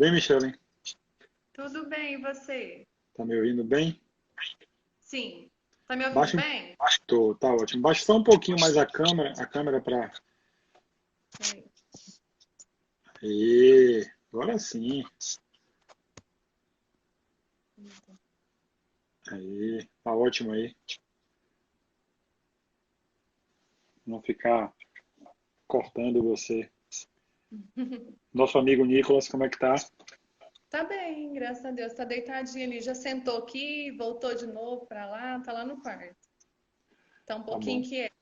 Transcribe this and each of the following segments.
bem, Michele? Tudo bem, e você? Tá me ouvindo bem? Sim. Tá me ouvindo Baixa, bem? tá ótimo. Baixa só um pouquinho mais a câmera para. Sim. Agora sim. Aí, tá ótimo aí. Não ficar cortando você. Nosso amigo Nicolas, como é que tá? Tá bem, graças a Deus. Tá deitadinho ali. Já sentou aqui, voltou de novo pra lá, tá lá no quarto. Tá um Tá pouquinho bom. quieto.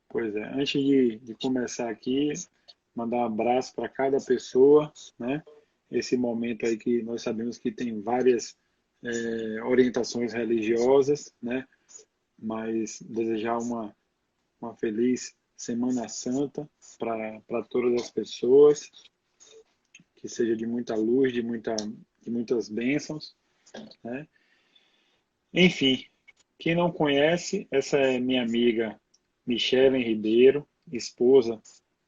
Pois é, antes de começar aqui, mandar um abraço para cada pessoa, né? Esse momento aí que nós sabemos que tem várias orientações religiosas, né? Mas desejar uma feliz Semana Santa para todas as pessoas, que seja de muita luz, de muitas bênçãos, né? Enfim, quem não conhece, essa é minha amiga Michele Ribeiro, esposa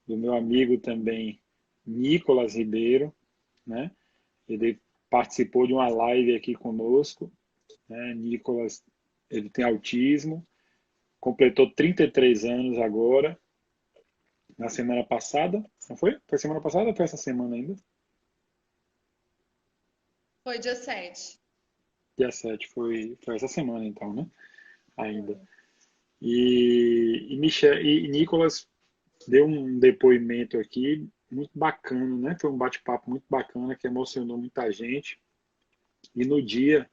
do meu amigo também Nicolas Ribeiro, né? Ele participou de uma live aqui conosco, né? Nicolas, ele tem autismo, completou 33 anos agora, na semana passada, não foi? Foi semana passada ou foi essa semana ainda? Foi dia 7. Dia 7 foi essa semana então, né? Ainda. Foi. E Nicolas deu um depoimento aqui muito bacana, né? Foi um bate-papo muito bacana que emocionou muita gente. E no dia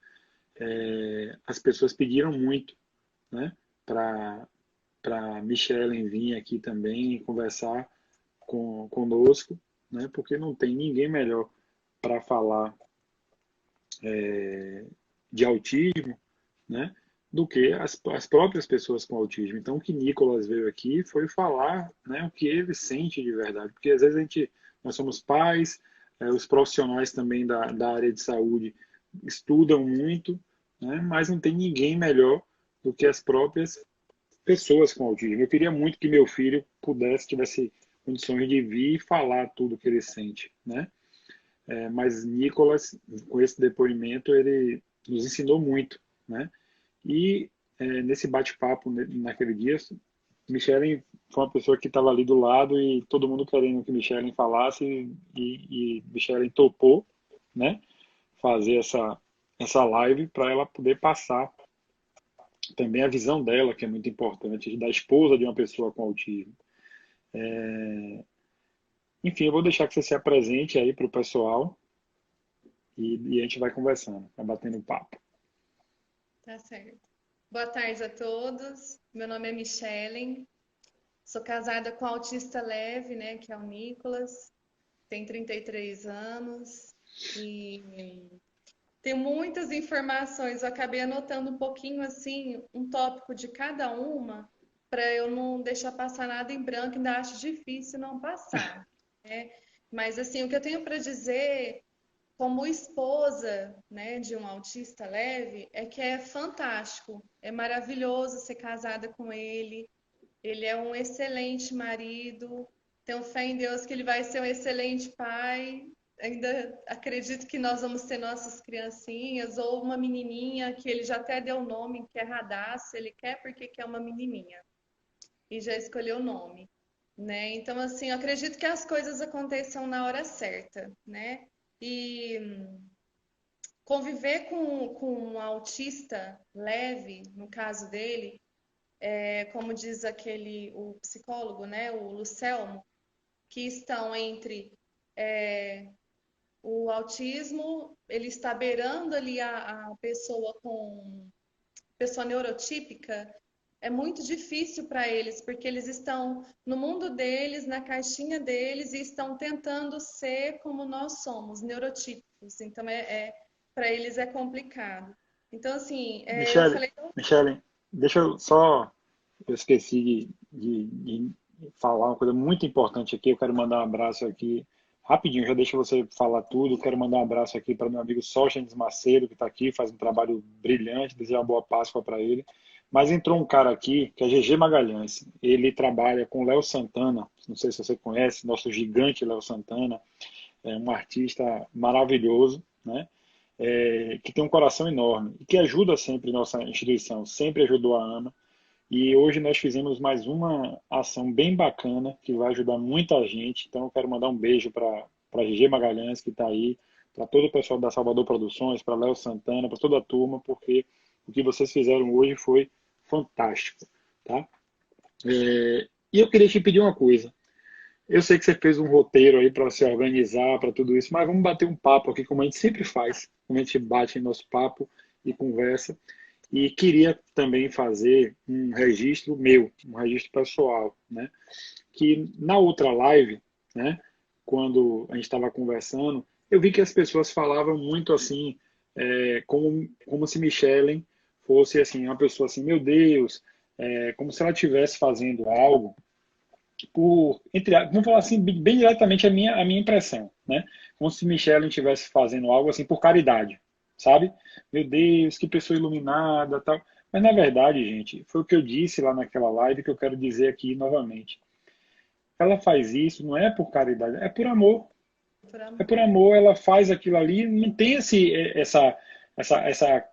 as pessoas pediram muito, né? Para Michelle vir aqui também e conversar conosco, né? Porque não tem ninguém melhor para falar de autismo, né? Do que as próprias pessoas com autismo. Então, o que Nicolas veio aqui foi falar, né, o que ele sente de verdade. Porque às vezes nós somos pais, os profissionais também da área de saúde estudam muito, né, mas não tem ninguém melhor do que as próprias pessoas com autismo. Eu queria muito que meu filho tivesse condições de vir e falar tudo que ele sente, né? Mas Nicolas, com esse depoimento, ele nos ensinou muito, né? E nesse bate-papo naquele dia, Michelen foi uma pessoa que estava ali do lado e todo mundo querendo que Michelen falasse e Michelen topou, né? Fazer essa live para ela poder passar também a visão dela, que é muito importante, da esposa de uma pessoa com autismo. Enfim, eu vou deixar que você se apresente aí para o pessoal e a gente vai conversando, vai batendo papo. Tá certo. Boa tarde a todos. Meu nome é Michelen. Sou casada com um autista leve, né, que é o Nicolas. Tem 33 anos. E tem muitas informações, eu acabei anotando um pouquinho assim, um tópico de cada uma, para eu não deixar passar nada em branco, ainda acho difícil não passar, né? Mas assim, o que eu tenho para dizer como esposa, né, de um autista leve, é que é fantástico, é maravilhoso ser casada com ele. Ele é um excelente marido. Tenho fé em Deus que ele vai ser um excelente pai. Ainda acredito que nós vamos ter nossas criancinhas, ou uma menininha, que ele já até deu o nome, que é Radassa. Ele quer porque quer uma menininha. E já escolheu o nome, né? Então, assim, eu acredito que as coisas aconteçam na hora certa, né? E conviver com um autista leve, no caso dele, como diz o psicólogo, né, o Lucelmo, que estão entre o autismo, ele está beirando ali a pessoa com pessoa neurotípica, é muito difícil para eles, porque eles estão no mundo deles, na caixinha deles, e estão tentando ser como nós somos, neurotípicos. Então, para eles é complicado. Então, assim, eu Michele, falei, Michele, deixa eu só. Eu esqueci de falar uma coisa muito importante aqui. Eu quero mandar um abraço aqui, rapidinho, já deixa você falar tudo. Quero mandar um abraço aqui para meu amigo Sógenes Macedo, que está aqui, faz um trabalho brilhante, desejar uma boa Páscoa para ele. Mas entrou um cara aqui, que é GG Magalhães. Ele trabalha com Léo Santana, não sei se você conhece, nosso gigante Léo Santana. é um artista maravilhoso, né? Que tem um coração enorme e que ajuda sempre nossa instituição, sempre ajudou a AMA. E hoje nós fizemos mais uma ação bem bacana que vai ajudar muita gente. Então eu quero mandar um beijo para GG Magalhães, que está aí, para todo o pessoal da Salvador Produções, para Léo Santana, para toda a turma, porque o que vocês fizeram hoje foi fantástico, tá? E eu queria te pedir uma coisa. Eu sei que você fez um roteiro aí para se organizar, para tudo isso, mas vamos bater um papo aqui, como a gente sempre faz, como a gente bate em nosso papo e conversa. E queria também fazer um registro meu, um registro pessoal, né? Que na outra live, né, quando a gente estava conversando, eu vi que as pessoas falavam muito assim, como se Michellen fosse assim, uma pessoa assim, meu Deus, como se ela estivesse fazendo algo vamos falar assim, bem diretamente a minha impressão, né? Como se Michelle estivesse fazendo algo assim por caridade, sabe? Meu Deus, que pessoa iluminada, tal. Mas na verdade, gente, foi o que eu disse lá naquela live que eu quero dizer aqui novamente. Ela faz isso não é por caridade, é por amor. Por É por amor. amor, ela faz aquilo ali, não tem essa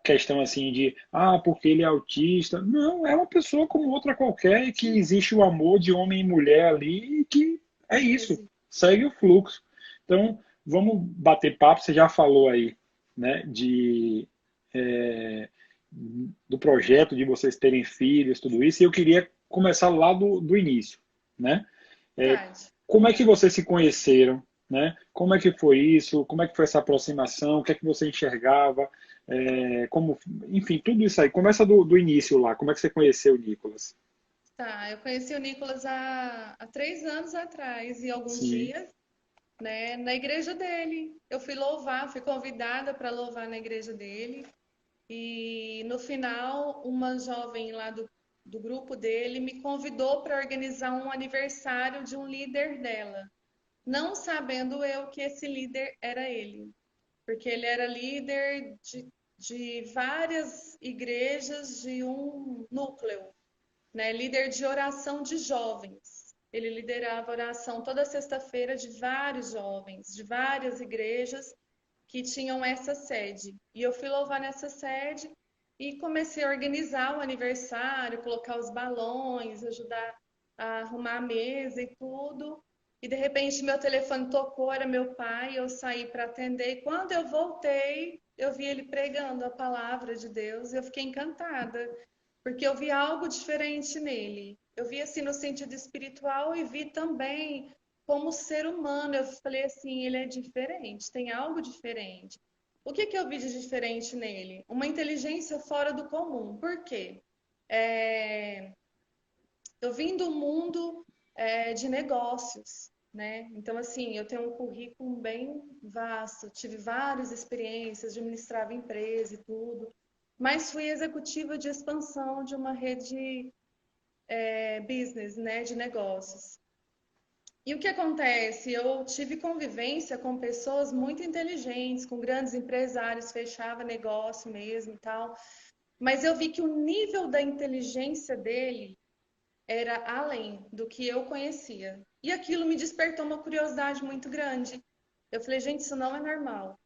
questão assim de, porque ele é autista. Não, é uma pessoa como outra qualquer e que existe o amor de homem e mulher ali e que é isso, Existe. segue o fluxo. Então, vamos bater papo, você já falou aí, né, é, do projeto de vocês terem filhos, tudo isso, e eu queria começar lá do início, né? É, Verdade. como é que vocês se conheceram, né? Como é que foi isso? Como é que foi essa aproximação? O que é que você enxergava? Enfim, tudo isso aí. Começa do início lá. Como é que você conheceu o Nicolas? Tá, eu conheci o Nicolas há 3 anos atrás e alguns Sim, dias, né, na igreja dele. Eu fui louvar, fui convidada para louvar na igreja dele. E no final, uma jovem lá do grupo dele me convidou para organizar um aniversário de um líder dela, não sabendo eu que esse líder era ele, porque ele era líder de várias igrejas de um núcleo, né? Líder de oração de jovens. Ele liderava oração toda sexta-feira de vários jovens, de várias igrejas que tinham essa sede. E eu fui louvar nessa sede e comecei a organizar o aniversário, colocar os balões, ajudar a arrumar a mesa e tudo. E de repente meu telefone tocou, era meu pai, eu saí para atender. E quando eu voltei, eu vi ele pregando a palavra de Deus e eu fiquei encantada, porque eu vi algo diferente nele. Eu vi assim no sentido espiritual e vi também como ser humano. Eu falei assim, ele é diferente, tem algo diferente. O que que eu vi de diferente nele? Uma inteligência fora do comum. Por quê? É, eu vim do mundo de negócios, né? Então, assim, eu tenho um currículo bem vasto, tive várias experiências, administrava empresa e tudo, mas fui executiva de expansão de uma rede business, né, de negócios. E o que acontece? Eu tive convivência com pessoas muito inteligentes, com grandes empresários, fechava negócio mesmo e tal, mas eu vi que o nível da inteligência dele era além do que eu conhecia. E aquilo me despertou uma curiosidade muito grande. Eu falei, gente, isso não é normal.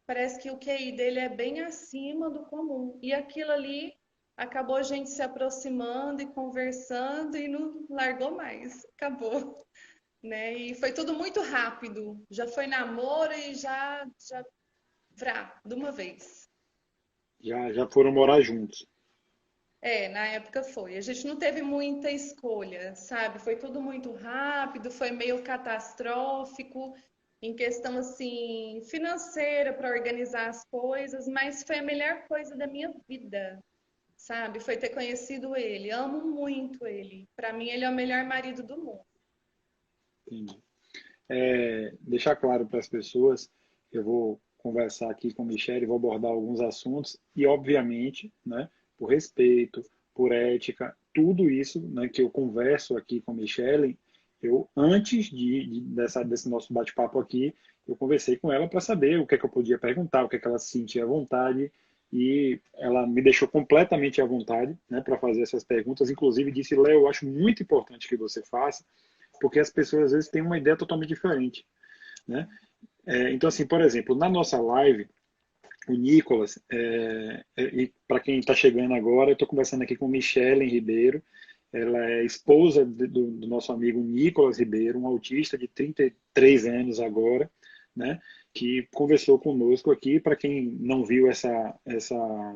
Parece que o QI dele é bem acima do comum. E aquilo ali acabou a gente se aproximando e conversando e não largou mais. Acabou, né? E foi tudo muito rápido. Já foi namoro e já vrá, de uma vez. já foram morar juntos. Na época foi. A gente não teve muita escolha, sabe? Foi tudo muito rápido, foi meio catastrófico em questão assim financeira para organizar as coisas, mas foi a melhor coisa da minha vida, sabe? Foi ter conhecido ele. Amo muito ele. Para mim ele é o melhor marido do mundo. Entendi. Deixar claro para as pessoas, eu vou conversar aqui com o Michele, vou abordar alguns assuntos e, obviamente, né, por respeito, por ética, tudo isso, né, que eu converso aqui com a Michele, eu, antes desse nosso bate-papo aqui, eu conversei com ela para saber o que é que eu podia perguntar, o que é que ela se sentia à vontade, e ela me deixou completamente à vontade, né, para fazer essas perguntas. Inclusive disse, Léo, eu acho muito importante que você faça, porque as pessoas às vezes têm uma ideia totalmente diferente. né? Então, assim, por exemplo, na nossa live, o Nicolas, e para quem está chegando agora, eu estou conversando aqui com Michele Ribeiro, ela é esposa do nosso amigo Nicolas Ribeiro, um autista de 33 anos agora, né? Que conversou conosco aqui. Para quem não viu essa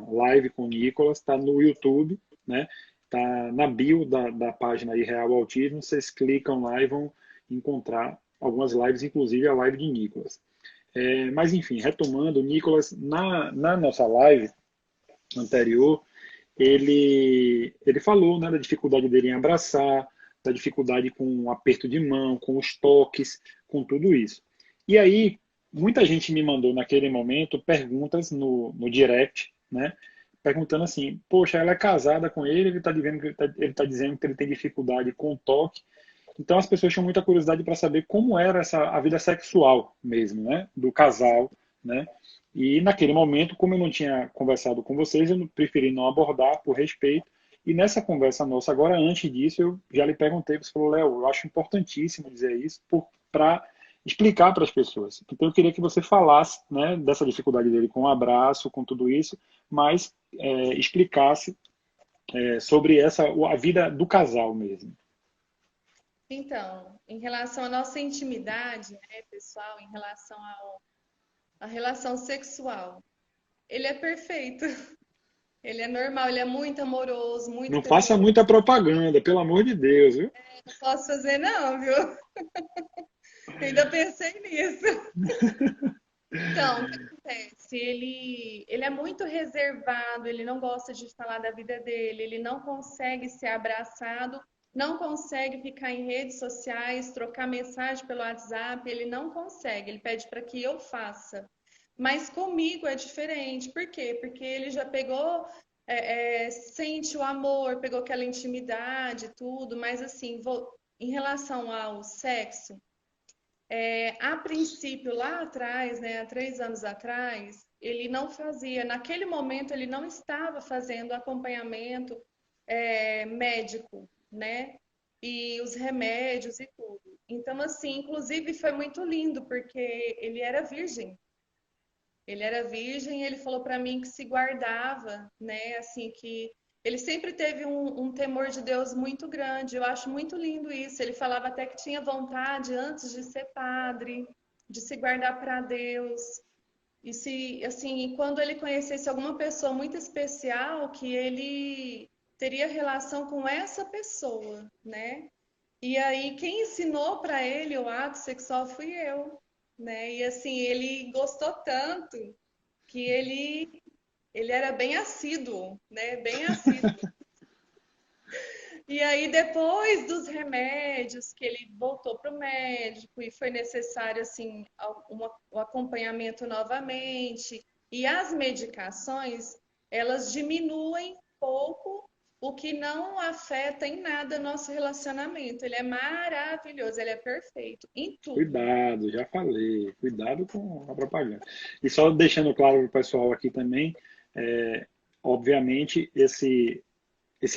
live com o Nicolas, está no YouTube, né? Está na bio da página aí, Real Autismo. Vocês clicam lá e vão encontrar algumas lives, inclusive a live de Nicolas. Mas enfim, retomando, o Nicolas, na nossa live anterior, ele falou, né, da dificuldade dele em abraçar, da dificuldade com o aperto de mão, com os toques, com tudo isso. E aí, muita gente me mandou naquele momento perguntas no direct, né, perguntando assim, poxa, ela é casada com ele está dizendo, ele tá dizendo que ele tem dificuldade com o toque. Então as pessoas tinham muita curiosidade para saber como era a vida sexual mesmo, né, do casal, né? E naquele momento, como eu não tinha conversado com vocês, eu preferi não abordar por respeito. E nessa conversa nossa agora, antes disso, eu já lhe perguntei, você falou, Léo, eu acho importantíssimo dizer isso para explicar para as pessoas. Então eu queria que você falasse, né, dessa dificuldade dele com o abraço, com tudo isso, mas explicasse sobre a vida do casal mesmo. Então, em relação à nossa intimidade, né, pessoal, em relação à relação sexual, ele é perfeito. Ele é normal, ele é muito amoroso, muito Não faça carinhoso. muita propaganda, pelo amor de Deus, viu? Não posso fazer, não, viu? Ainda pensei nisso. Então, o que acontece? Ele é muito reservado, ele não gosta de falar da vida dele, ele não consegue ser abraçado, não consegue ficar em redes sociais, trocar mensagem pelo WhatsApp, ele não consegue, ele pede para que eu faça. Mas comigo é diferente, por quê? Porque ele já pegou, sente o amor, pegou aquela intimidade, tudo, mas assim, em relação ao sexo. A princípio, lá atrás, né, há 3 anos atrás, ele não fazia, naquele momento ele não estava fazendo acompanhamento médico, né? E os remédios e tudo. Então, assim, inclusive foi muito lindo, porque ele era virgem. Ele era virgem e ele falou para mim que se guardava, né? Assim, que ele sempre teve um temor de Deus muito grande. Eu acho muito lindo isso. Ele falava até que tinha vontade, antes de ser padre, de se guardar para Deus. E se, assim, quando ele conhecesse alguma pessoa muito especial, que ele teria relação com essa pessoa, né? E aí, quem ensinou para ele o ato sexual fui eu, né? E assim, ele gostou tanto que ele era bem assíduo, né? Bem assíduo. E aí, depois dos remédios, que ele voltou para o médico e foi necessário, assim, o acompanhamento novamente. E as medicações, elas diminuem um pouco, o que não afeta em nada nosso relacionamento. Ele é maravilhoso, ele é perfeito em tudo. Cuidado, já falei, cuidado com a propaganda. E só deixando claro para o pessoal aqui também, é, obviamente, esse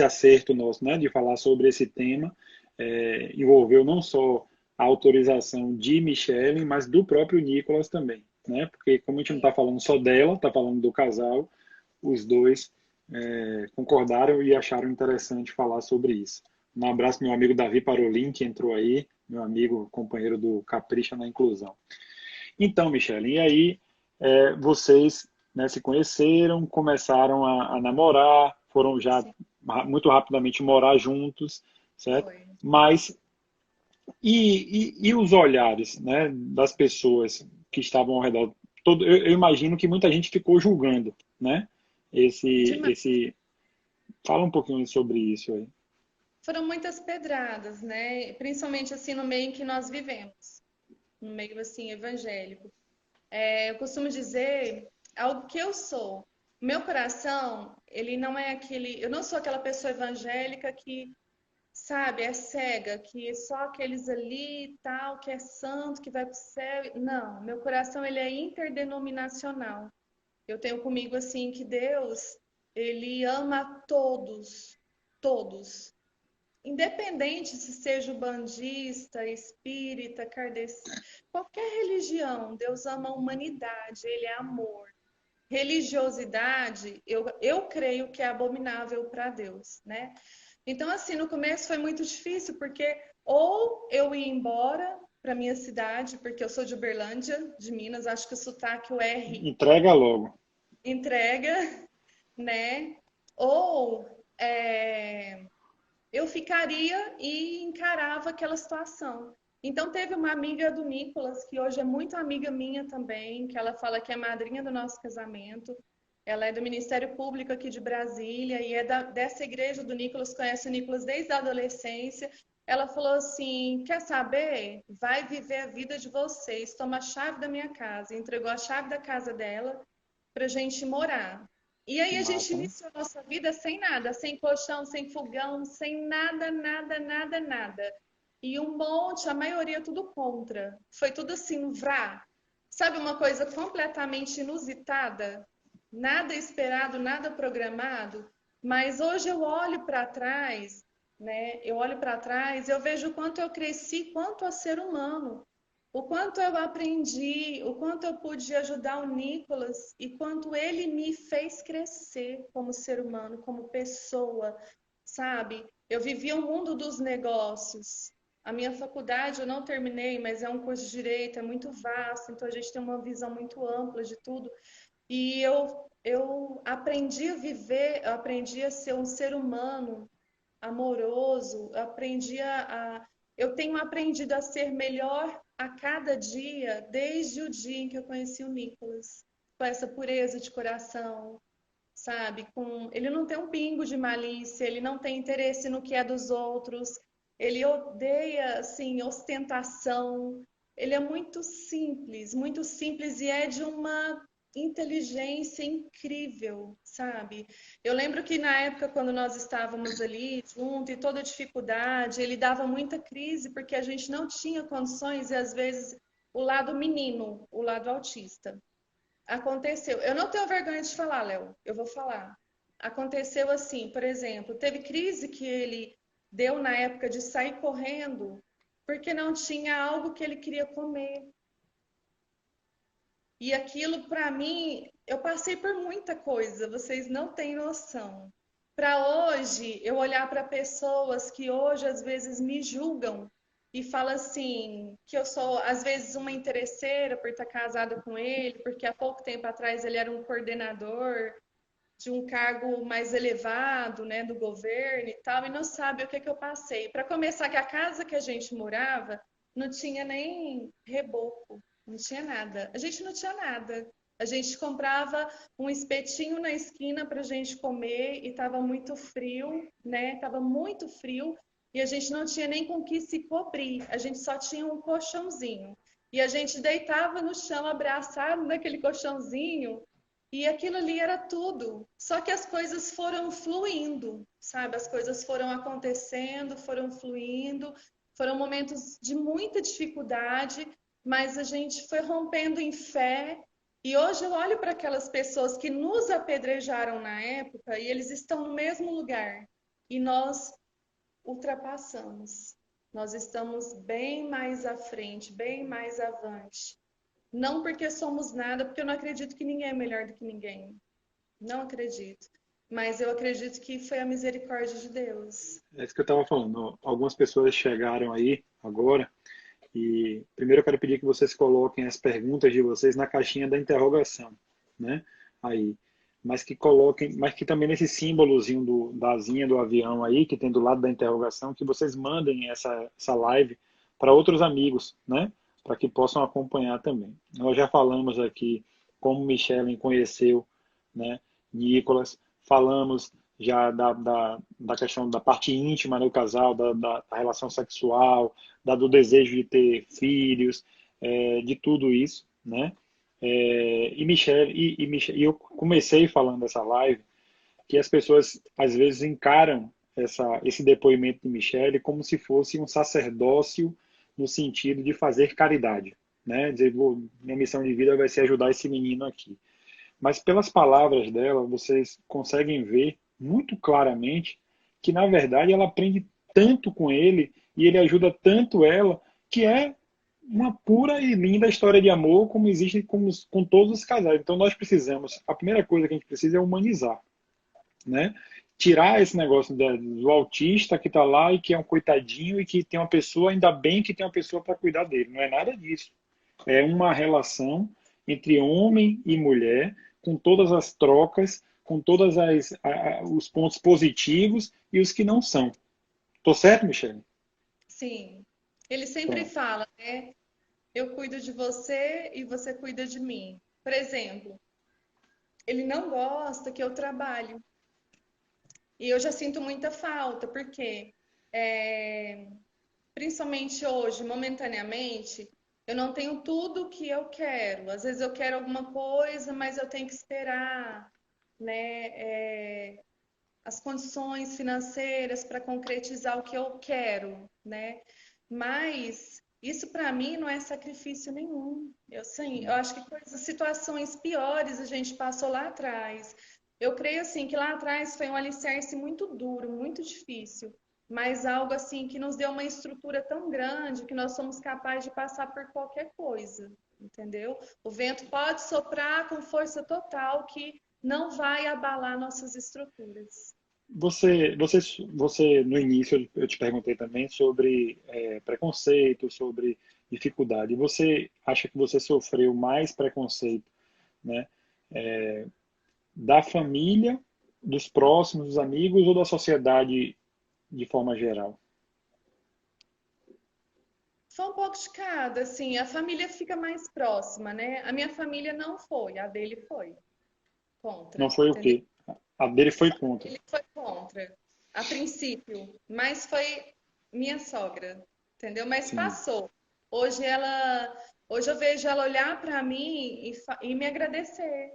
acerto nosso, né, de falar sobre esse tema, envolveu não só a autorização de Michele, mas do próprio Nicolas também, né? Porque como a gente não está falando só dela, está falando do casal, os dois concordaram e acharam interessante falar sobre isso. Um abraço meu amigo Davi Parolin, que entrou aí, meu amigo, companheiro do Capricha na Inclusão. Então, Michele, e aí vocês, né, se conheceram, começaram a namorar, foram já Sim, muito rapidamente morar juntos, certo? foi. Mas e os olhares, né, das pessoas que estavam ao redor? Eu imagino que muita gente ficou julgando, né? Demais. Esse, fala um pouquinho sobre isso aí. Foram muitas pedradas, né? Principalmente assim no meio em que nós vivemos, no meio assim evangélico. Eu costumo dizer algo que eu sou. Meu coração, ele não é aquele. Eu não sou aquela pessoa evangélica que, sabe, é cega, que é só aqueles ali e tal, que é santo, que vai para o céu. Não, meu coração, ele é interdenominacional. Eu tenho comigo assim que Deus, ele ama todos, todos. independente se seja bandista, espírita, kardecista, qualquer religião, Deus ama a humanidade, Ele é amor. Religiosidade, eu creio que é abominável para Deus, né? Então, assim, no começo foi muito difícil, porque ou eu ia embora para minha cidade, porque eu sou de Uberlândia, de Minas, acho que o sotaque, o R, Entrega logo. entrega, né? Ou eu ficaria e encarava aquela situação. Então, teve uma amiga do Nicolas, que hoje é muito amiga minha também, que ela fala que é madrinha do nosso casamento. Ela é do Ministério Público aqui de Brasília e é dessa igreja do Nicolas, conhece o Nicolas desde a adolescência. Ela falou assim: quer saber? Vai viver a vida de vocês, toma a chave da minha casa. Entregou a chave da casa dela para a gente morar. E Que aí a gente massa, né? iniciou a nossa vida sem nada, sem colchão, sem fogão, sem nada, nada, nada, nada. E um monte, a maioria tudo contra. Foi tudo assim, vrá. Sabe uma coisa completamente inusitada? Nada esperado, nada programado. Mas hoje eu olho para trás, né? Eu olho para trás, eu vejo o quanto eu cresci quanto a ser humano. O quanto eu aprendi, o quanto eu pude ajudar o Nicolas e quanto ele me fez crescer como ser humano, como pessoa, sabe? Eu vivi o mundo dos negócios. A minha faculdade eu não terminei, mas é um curso de direito, é muito vasto, então a gente tem uma visão muito ampla de tudo. E eu aprendi a viver, eu aprendi a ser um ser humano amoroso, eu tenho aprendido a ser melhor a cada dia, desde o dia em que eu conheci o Nicolas, com essa pureza de coração, sabe? Ele não tem um pingo de malícia, ele não tem interesse no que é dos outros, ele odeia, assim, ostentação. Ele é muito simples e é de uma inteligência incrível, sabe? Eu lembro que na época, quando nós estávamos ali junto e toda dificuldade, ele dava muita crise porque a gente não tinha condições e às vezes o lado menino, o lado autista. Aconteceu. Eu não tenho vergonha de falar, Léo. Eu vou falar. Aconteceu assim, por exemplo, teve crise que ele deu na época de sair correndo porque não tinha algo que ele queria comer. E aquilo, para mim, eu passei por muita coisa, vocês não têm noção. Para hoje, eu olhar para pessoas que hoje às vezes me julgam e falam assim, que eu sou às vezes uma interesseira por estar casada com ele, porque há pouco tempo atrás ele era um coordenador de um cargo mais elevado, né, do governo e tal, e não sabe o que eu passei. Para começar, que a casa que a gente morava não tinha nem reboco, não tinha nada. A gente não tinha nada. A gente comprava um espetinho na esquina para a gente comer e estava muito frio, né? Tava muito frio e a gente não tinha nem com que se cobrir. A gente só tinha um colchãozinho. E a gente deitava no chão abraçado naquele colchãozinho e aquilo ali era tudo. Só que as coisas foram fluindo, sabe? As coisas foram acontecendo, foram fluindo. Foram momentos de muita dificuldade, mas a gente foi rompendo em fé. E hoje eu olho para aquelas pessoas que nos apedrejaram na época e eles estão no mesmo lugar. E nós ultrapassamos. Nós estamos bem mais à frente, bem mais avante. Não porque somos nada, porque eu não acredito que ninguém é melhor do que ninguém. Não acredito. Mas eu acredito que foi a misericórdia de Deus. É isso que eu estava falando. Algumas pessoas chegaram aí agora e primeiro eu quero pedir que vocês coloquem as perguntas de vocês na caixinha da interrogação, né? Aí, mas que coloquem, mas que também nesse símbolozinho da asinha do avião aí que tem do lado da interrogação, que vocês mandem essa live para outros amigos, né? Para que possam acompanhar também. Nós já falamos aqui como Michele conheceu, né? Nicolas, falamos já da questão da parte íntima do casal, da relação sexual, do desejo de ter filhos, de tudo isso, né? E eu comecei falando essa live que as pessoas às vezes encaram esse depoimento de Michele como se fosse um sacerdócio no sentido de fazer caridade, né? Dizer, minha missão de vida vai ser ajudar esse menino aqui. Mas pelas palavras dela, vocês conseguem ver muito claramente que, na verdade, ela aprende tanto com ele e ele ajuda tanto ela, que é uma pura e linda história de amor, como existe com todos os casais. Então nós precisamos, a primeira coisa que a gente precisa é humanizar, né? Tirar esse negócio do autista que está lá e que é um coitadinho e que tem uma pessoa, ainda bem que tem uma pessoa para cuidar dele. Não é nada disso. É uma relação entre homem e mulher, com todas as trocas, com todos os pontos positivos e os que não são. Tô certo, Michele? Sim. Ele sempre Pronto. fala, né? Eu cuido de você e você cuida de mim. Por exemplo, ele não gosta que eu trabalhe. E eu já sinto muita falta, porque é, principalmente hoje, momentaneamente, eu não tenho tudo o que eu quero. Às vezes eu quero alguma coisa, mas eu tenho que esperar, né, as condições financeiras para concretizar o que eu quero, né? Mas isso para mim não é sacrifício nenhum. Eu acho que situações piores a gente passou lá atrás. Eu creio assim que lá atrás foi um alicerce muito duro, muito difícil, mas algo assim que nos deu uma estrutura tão grande que nós somos capazes de passar por qualquer coisa, entendeu? O vento pode soprar com força total que não vai abalar nossas estruturas. Você no início eu te perguntei também sobre preconceito, sobre dificuldade. Você acha que você sofreu mais preconceito, né, da família, dos próximos, dos amigos ou da sociedade de forma geral? Foi um pouco de cada, assim, a família fica mais próxima, né? A minha família não foi, a dele foi Não contra, foi o entendeu? quê? A dele foi contra. Ele foi contra, a princípio, mas foi minha sogra, entendeu? Mas Sim. passou. Hoje ela, hoje eu vejo ela olhar para mim e me agradecer,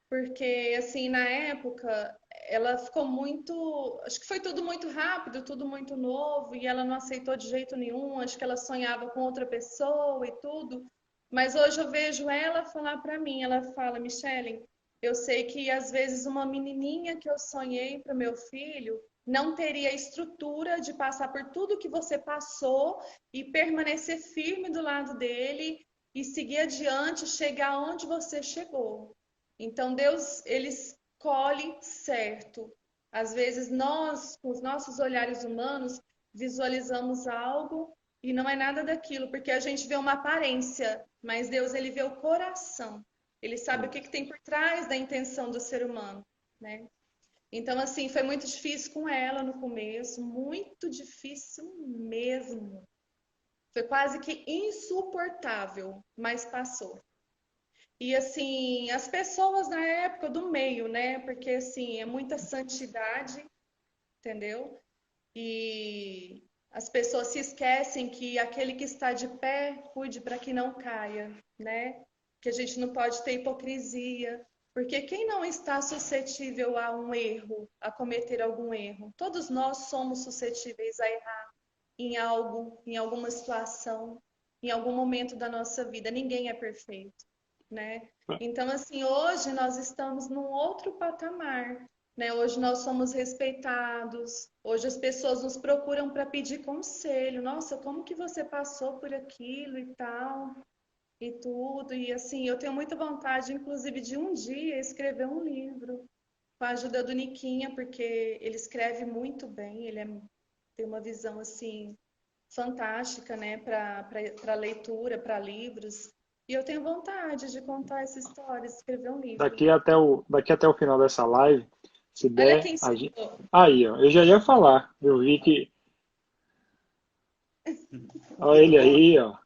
porque assim na época ela ficou muito, acho que foi tudo muito rápido, tudo muito novo e ela não aceitou de jeito nenhum. Acho que ela sonhava com outra pessoa e tudo. Mas hoje eu vejo ela falar para mim, ela fala, Michele, eu sei que às vezes uma menininha que eu sonhei para meu filho não teria estrutura de passar por tudo que você passou e permanecer firme do lado dele e seguir adiante, chegar onde você chegou. Então Deus, ele escolhe certo. Às vezes nós, com os nossos olhares humanos, visualizamos algo e não é nada daquilo, porque a gente vê uma aparência, mas Deus, ele vê o coração. Ele sabe o que tem por trás da intenção do ser humano, né? Então, assim, foi muito difícil com ela no começo, muito difícil mesmo. Foi quase que insuportável, mas passou. E, assim, as pessoas na época do meio, né? Porque, assim, é muita santidade, entendeu? E as pessoas se esquecem que aquele que está de pé, cuide para que não caia, né? Que a gente não pode ter hipocrisia, porque quem não está suscetível a um erro, a cometer algum erro? Todos nós somos suscetíveis a errar em algo, em alguma situação, em algum momento da nossa vida. Ninguém é perfeito, né? Então, assim, hoje nós estamos num outro patamar, né? Hoje nós somos respeitados, hoje as pessoas nos procuram para pedir conselho. Nossa, como que você passou por aquilo e tal, e tudo. E assim, eu tenho muita vontade, inclusive, de um dia escrever um livro com a ajuda do Niquinha, porque ele escreve muito bem, tem uma visão assim fantástica, né, para leitura, para livros. E eu tenho vontade de contar essa história, escrever um livro. Daqui até o final dessa live, se Olha der, quem a gente... chegou. Aí, ó, eu já ia falar. Eu vi que. Olha ele aí, ó.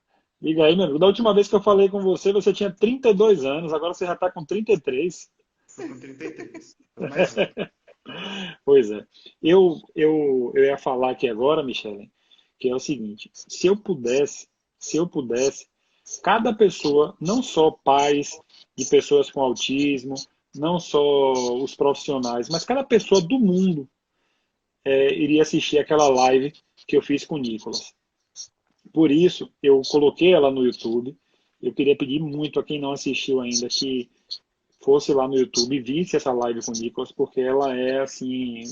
Liga aí, meu amigo. Da última vez que eu falei com você, você tinha 32 anos, agora você já está com 33. Tô com 33. Tô mais velho. Pois é. Eu ia falar aqui agora, Michele, que é o seguinte: se eu pudesse, cada pessoa, não só pais de pessoas com autismo, não só os profissionais, mas cada pessoa do mundo iria assistir aquela live que eu fiz com o Nicolas. Por isso, eu coloquei ela no YouTube. Eu queria pedir muito a quem não assistiu ainda que fosse lá no YouTube e visse essa live com o Nicolas, porque ela é assim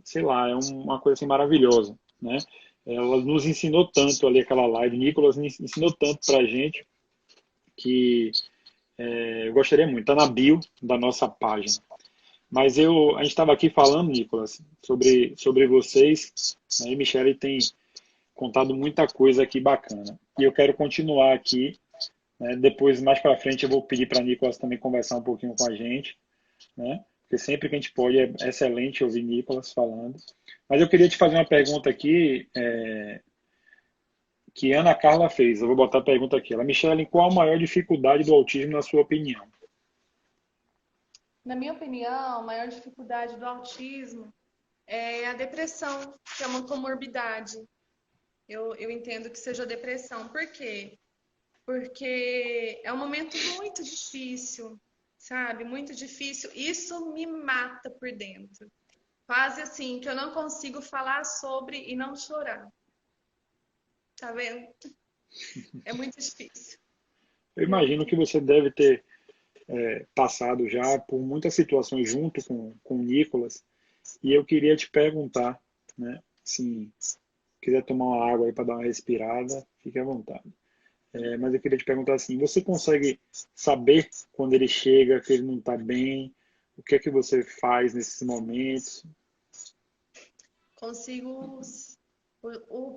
sei lá, é uma coisa assim maravilhosa, né? Ela nos ensinou tanto ali aquela live, Nicolas nos ensinou tanto pra gente que eu gostaria muito, tá na bio da nossa página. Mas a gente estava aqui falando, Nicolas, sobre vocês, né? E Michele tem contado muita coisa aqui bacana. E eu quero continuar aqui, né? Depois, mais para frente, eu vou pedir para Nicolas também conversar um pouquinho com a gente, né? Porque sempre que a gente pode é excelente ouvir Nicolas falando. Mas eu queria te fazer uma pergunta aqui, que Ana Carla fez. Eu vou botar a pergunta aqui. Ela, Michele, qual a maior dificuldade do autismo na sua opinião? Na minha opinião, a maior dificuldade do autismo é a depressão, que é uma comorbidade. Eu entendo que seja depressão. Por quê? Porque é um momento muito difícil, sabe? Muito difícil. Isso me mata por dentro. Quase assim, que eu não consigo falar sobre e não chorar. Tá vendo? É muito difícil. Eu imagino que você deve ter passado já por muitas situações junto com o Nicolas. E eu queria te perguntar, né? Se quiser tomar uma água aí para dar uma respirada, fique à vontade. Mas eu queria te perguntar assim, você consegue saber quando ele chega, que ele não está bem? O que é que você faz nesses momentos? Consigo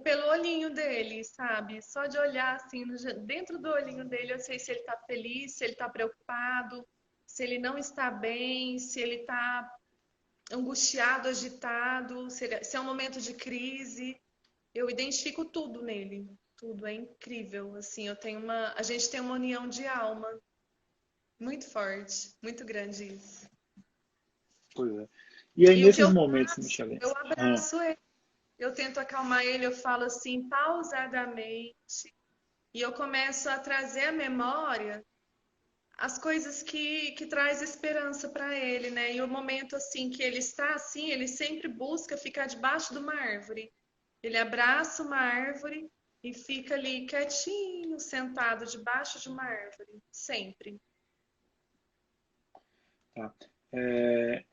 pelo olhinho dele, sabe? Só de olhar assim, dentro do olhinho dele, eu sei se ele tá feliz, se ele tá preocupado, se ele não está bem, se ele tá angustiado, agitado, se é um momento de crise. Eu identifico tudo nele. Tudo é incrível. Assim, a gente tem uma união de alma muito forte, muito grande isso. Pois é. E aí, E o que nesses eu momentos, faço, Michele? eu abraço ele. Eu tento acalmar ele, eu falo assim, pausadamente, e eu começo a trazer à memória as coisas que traz esperança para ele, né? E o momento assim que ele está assim, ele sempre busca ficar debaixo de uma árvore. Ele abraça uma árvore e fica ali quietinho, sentado debaixo de uma árvore, sempre. Tá. É,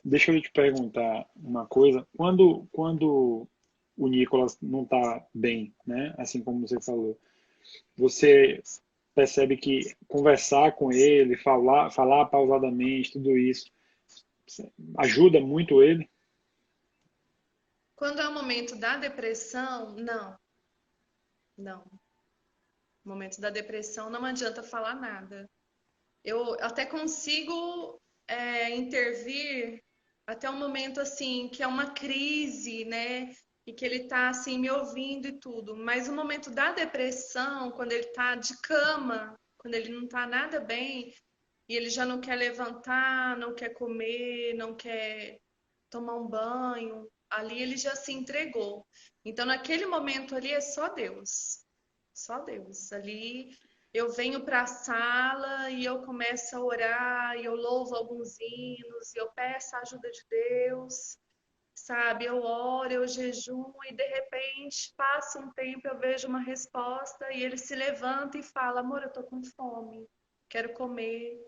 deixa eu te perguntar uma coisa. Quando o Nicolas não está bem, né? Assim como você falou, você percebe que conversar com ele, falar pausadamente, tudo isso, ajuda muito ele? Quando é o momento da depressão, não, não. No momento da depressão não adianta falar nada. Eu até consigo intervir até um momento assim que é uma crise, né? E que ele tá assim me ouvindo e tudo. Mas o momento da depressão, quando ele tá de cama, quando ele não tá nada bem e ele já não quer levantar, não quer comer, não quer tomar um banho, ali ele já se entregou. Então naquele momento ali é só Deus. Só Deus. Ali eu venho para a sala e eu começo a orar, e eu louvo alguns hinos, e eu peço a ajuda de Deus, sabe? Eu oro, eu jejuo, e de repente passa um tempo, eu vejo uma resposta, e ele se levanta e fala: Amor, eu tô com fome, quero comer.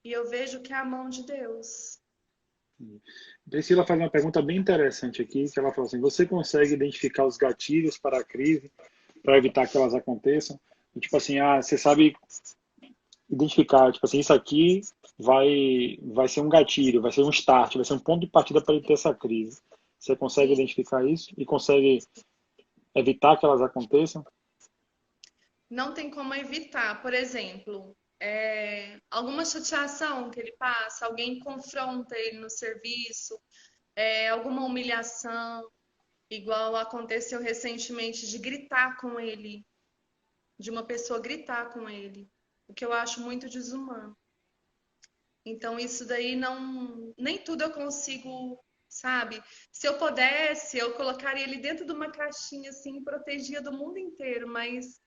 E eu vejo que é a mão de Deus. Priscila faz uma pergunta bem interessante aqui, que ela fala assim, você consegue identificar os gatilhos para a crise, para evitar que elas aconteçam? E, tipo assim, você sabe identificar, tipo assim, isso aqui vai ser um gatilho, vai ser um start, vai ser um ponto de partida para ele ter essa crise. Você consegue Sim. identificar isso e consegue evitar que elas aconteçam? Não tem como evitar. Por exemplo, alguma chateação que ele passa, alguém confronta ele no serviço, alguma humilhação, igual aconteceu recentemente de gritar com ele, de uma pessoa gritar com ele, o que eu acho muito desumano. Então isso daí não, nem tudo eu consigo, sabe? Se eu pudesse, eu colocaria ele dentro de uma caixinha assim, protegia do mundo inteiro, mas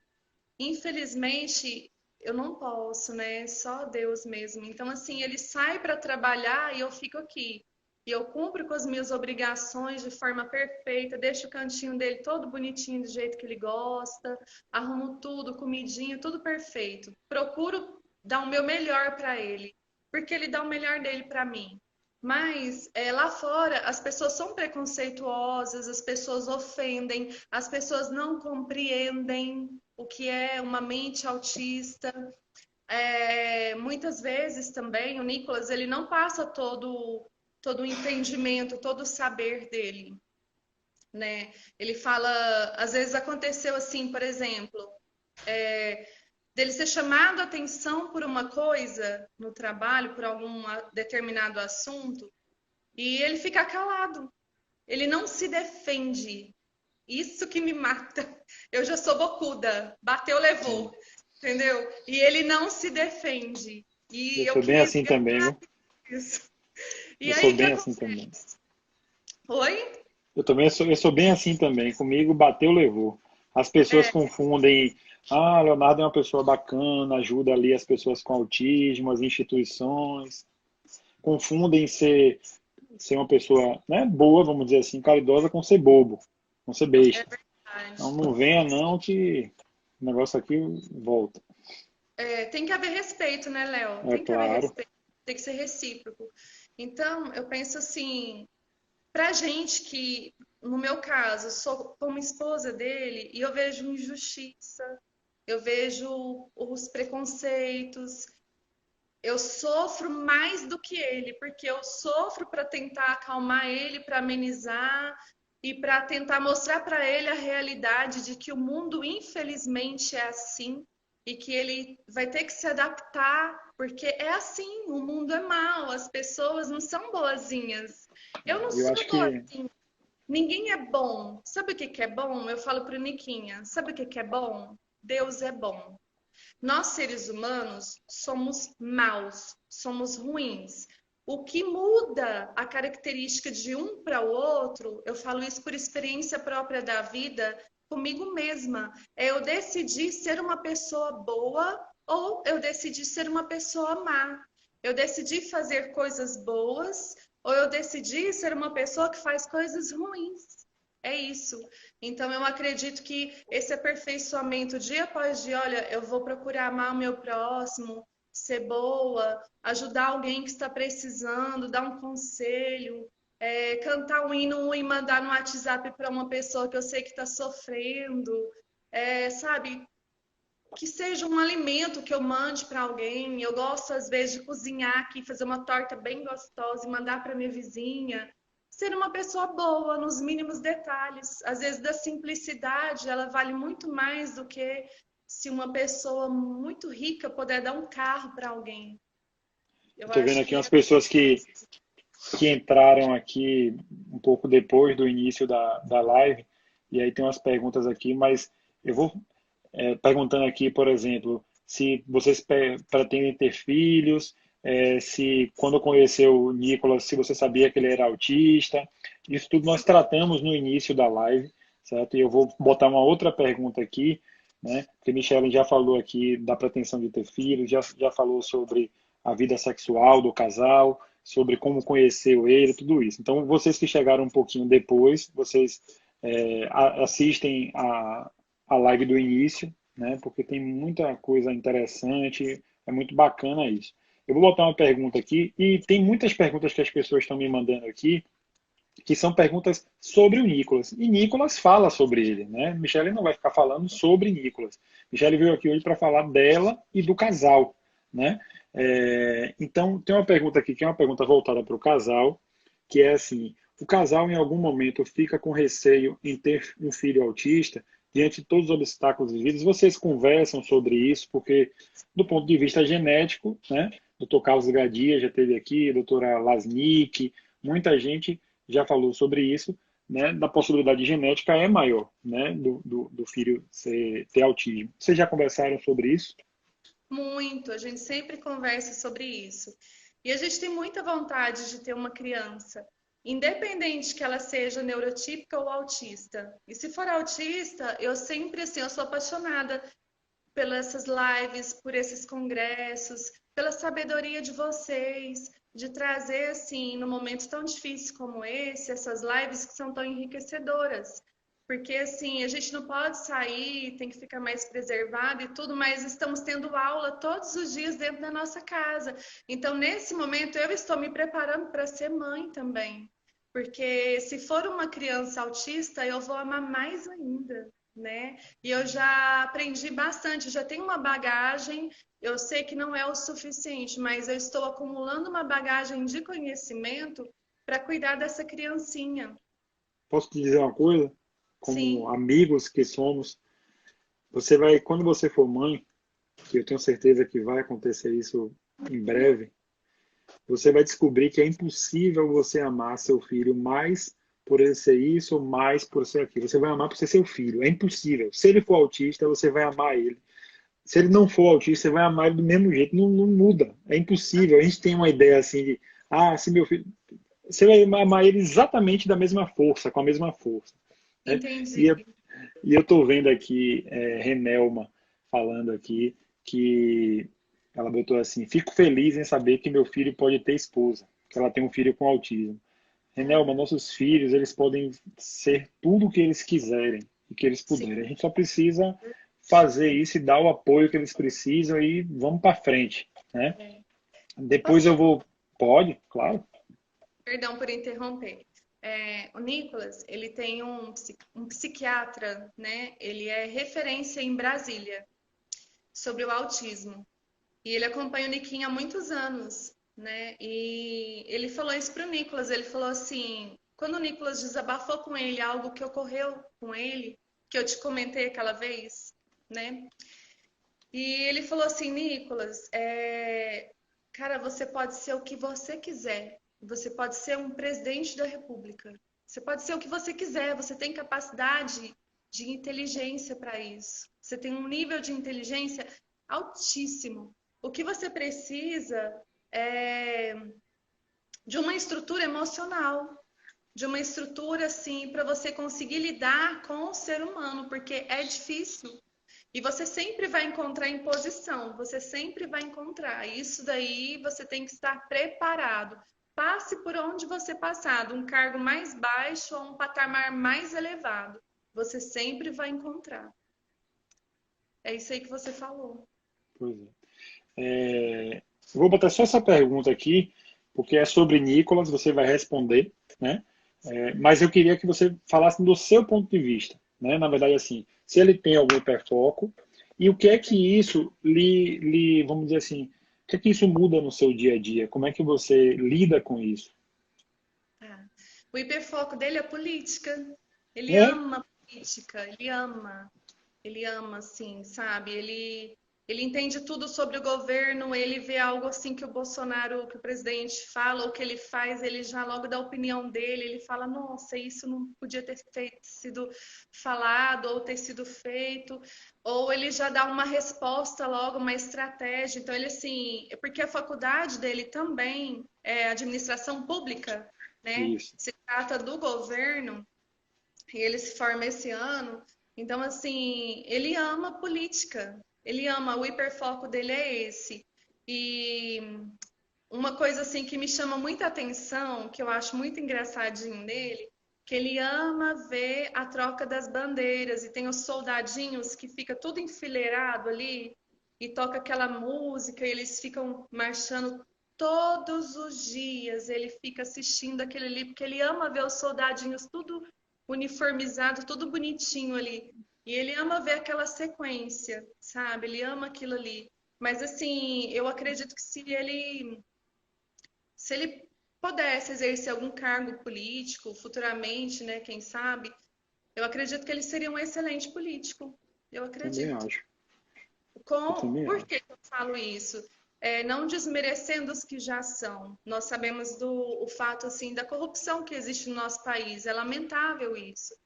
infelizmente eu não posso, né? Só Deus mesmo. Então assim, ele sai para trabalhar e eu fico aqui. E eu cumpro com as minhas obrigações de forma perfeita, deixo o cantinho dele todo bonitinho do jeito que ele gosta, arrumo tudo, comidinha, tudo perfeito. Procuro dar o meu melhor para ele, porque ele dá o melhor dele para mim. Mas lá fora as pessoas são preconceituosas, as pessoas ofendem, as pessoas não compreendem o que é uma mente autista. Muitas vezes também o Nicolas ele não passa todo o entendimento, todo o saber dele, né? Ele fala, às vezes aconteceu assim, por exemplo, dele ser chamado a atenção por uma coisa no trabalho, por algum determinado assunto, e ele fica calado. Ele não se defende. Isso que me mata. Eu já sou bocuda. Bateu, levou. Entendeu? E ele não se defende. E Eu sou bem assim também, viu? isso. E Eu aí, sou o que bem assim acontece? também. Oi? Eu sou bem assim também. Comigo bateu, levou. As pessoas confundem. Ah, Leonardo é uma pessoa bacana, ajuda ali as pessoas com autismo, as instituições. Confundem ser uma pessoa, né, boa, vamos dizer assim, caridosa, com ser bobo, com ser É besta. Então verdade. não venha não que o negócio aqui volta. Tem que haver respeito, né, Léo? É Tem que haver claro. respeito. Tem que ser recíproco. Então, eu penso assim, pra gente que, no meu caso, sou como esposa dele e eu vejo injustiça, eu vejo os preconceitos, eu sofro mais do que ele, porque eu sofro para tentar acalmar ele, para amenizar e para tentar mostrar para ele a realidade de que o mundo, infelizmente, é assim e que ele vai ter que se adaptar, porque é assim, o mundo é mau, as pessoas não são boazinhas. Eu não Eu sou acho que boazinha. Ninguém é bom. Sabe o que que é bom? Eu falo pro Niquinha. Sabe o que que é bom? Deus é bom. Nós, seres humanos, somos maus, somos ruins. O que muda a característica de um para o outro, eu falo isso por experiência própria da vida, comigo mesma, é eu decidir ser uma pessoa boa ou eu decidi ser uma pessoa má. Eu decidi fazer coisas boas ou eu decidi ser uma pessoa que faz coisas ruins. É isso. Então, eu acredito que esse aperfeiçoamento dia após dia, olha, eu vou procurar amar o meu próximo, ser boa, ajudar alguém que está precisando, dar um conselho, cantar um hino e mandar no WhatsApp para uma pessoa que eu sei que está sofrendo, sabe? Que seja um alimento que eu mande para alguém. Eu gosto, às vezes, de cozinhar aqui, fazer uma torta bem gostosa e mandar para minha vizinha. Ser uma pessoa boa nos mínimos detalhes. Às vezes, da simplicidade, ela vale muito mais do que se uma pessoa muito rica puder dar um carro para alguém. Eu estou vendo acho aqui que umas pessoas que entraram aqui um pouco depois do início da live, e aí tem umas perguntas aqui, mas eu vou perguntando aqui, por exemplo, se vocês pretendem ter filhos, se quando conheceu o Nicolas, se você sabia que ele era autista. Isso tudo nós tratamos no início da live, certo? E eu vou botar uma outra pergunta aqui, né? Porque Michelle já falou aqui da pretensão de ter filhos, já falou sobre a vida sexual do casal, sobre como conheceu ele, tudo isso. Então, vocês que chegaram um pouquinho depois, vocês assistem a live do início, né? Porque tem muita coisa interessante, é muito bacana isso. Eu vou botar uma pergunta aqui, e tem muitas perguntas que as pessoas estão me mandando aqui, que são perguntas sobre o Nicolas. E Nicolas fala sobre ele, né? Michele não vai ficar falando sobre Nicolas. Michele veio aqui hoje para falar dela e do casal, né? Então, tem uma pergunta aqui, que é uma pergunta voltada para o casal, que é assim: o casal em algum momento fica com receio em ter um filho autista diante de todos os obstáculos vividos? Vocês conversam sobre isso? Porque, do ponto de vista genético, né? Doutor Carlos Gadia já esteve aqui, doutora Lasnik, muita gente já falou sobre isso, né? Da possibilidade genética é maior, né? Do filho ter autismo. Vocês já conversaram sobre isso? muito, a gente sempre conversa sobre isso. E a gente tem muita vontade de ter uma criança, independente que ela seja neurotípica ou autista. E se for autista, eu sempre, assim, eu sou apaixonada pelas essas lives, por esses congressos, pela sabedoria de vocês, de trazer, assim, num momento tão difícil como esse, essas lives que são tão enriquecedoras. Porque, assim, a gente não pode sair, tem que ficar mais preservado e tudo, mas estamos tendo aula todos os dias dentro da nossa casa. Então, nesse momento, eu estou me preparando para ser mãe também. Porque se for uma criança autista, eu vou amar mais ainda, né? E eu já aprendi bastante, já tenho uma bagagem, eu sei que não é o suficiente, mas eu estou acumulando uma bagagem de conhecimento para cuidar dessa criancinha. Posso te dizer uma coisa? Como Sim, amigos que somos, você vai, quando você for mãe, que eu tenho certeza que vai acontecer isso em breve, você vai descobrir que é impossível você amar seu filho mais por ele ser isso ou mais por ser aquilo. Você vai amar por ser seu filho. É impossível. Se ele for autista, você vai amar ele. Se ele não for autista, você vai amar ele do mesmo jeito. Não, não muda. É impossível. A gente tem uma ideia assim de, se meu filho. Você vai amar ele exatamente da mesma força, com a mesma força. Né? entendi. E, e eu estou vendo aqui Renelma falando aqui que ela botou assim: fico feliz em saber que meu filho pode ter esposa, que ela tem um filho com autismo. Renelma, nossos filhos, eles podem ser tudo o que eles quiserem e que eles Sim. puderem. A gente só precisa fazer isso e dar o apoio que eles precisam e vamos para frente, né? É. Depois Posso eu vou... Pode, claro. Perdão por interromper. O Nicolas, ele tem um psiquiatra, né? Ele é referência em Brasília sobre o autismo. E ele acompanha o Niquinho há muitos anos, né? E ele falou isso para o Nicolas. Ele falou assim, quando o Nicolas desabafou com ele algo que ocorreu com ele, que eu te comentei aquela vez, né? E ele falou assim, Nicolas, cara, você pode ser o que você quiser. Você pode ser um presidente da República. Você pode ser o que você quiser. Você tem capacidade de inteligência para isso. Você tem um nível de inteligência altíssimo. O que você precisa é de uma estrutura emocional, de uma estrutura assim para você conseguir lidar com o ser humano, porque é difícil. E você sempre vai encontrar imposição, você sempre vai encontrar. Isso daí você tem que estar preparado. Passe por onde você passar, de um cargo mais baixo a um patamar mais elevado. Você sempre vai encontrar. É isso aí que você falou. Pois é. Eu vou botar só essa pergunta aqui, porque é sobre Nicolas, você vai responder, né? Mas eu queria que você falasse do seu ponto de vista, né? Na verdade, assim, se ele tem algum hiperfoco e o que é que isso vamos dizer assim, o que é que isso muda no seu dia a dia? Como é que você lida com isso? Ah, o hiperfoco dele é política. Ele É, ama política, ele ama. Ele ama, assim, sabe? Ele entende tudo sobre o governo, ele vê algo assim que o Bolsonaro, que o presidente fala, ou que ele faz, ele já logo dá a opinião dele, ele fala, nossa, isso não podia ter sido falado, ou ter sido feito, ou ele já dá uma resposta logo, uma estratégia. Então, ele, assim, é porque a faculdade dele também é administração pública, né? isso. Se trata do governo, e ele se forma esse ano. Então, assim, ele ama política, ele ama, o hiperfoco dele é esse. E uma coisa assim que me chama muita atenção, que eu acho muito engraçadinho nele, que ele ama ver a troca das bandeiras e tem os soldadinhos que fica tudo enfileirado ali e toca aquela música e eles ficam marchando todos os dias. Ele fica assistindo aquele ali porque ele ama ver os soldadinhos tudo uniformizado, tudo bonitinho ali. E ele ama ver aquela sequência, sabe? Ele ama aquilo ali. Mas assim, eu acredito que se ele pudesse exercer algum cargo político futuramente, né, quem sabe, eu acredito que ele seria um excelente político. Eu Também acredito. acho. Eu também Por acho. que eu falo isso? Não desmerecendo os que já são. Nós sabemos do o fato assim da corrupção que existe no nosso país. É lamentável isso.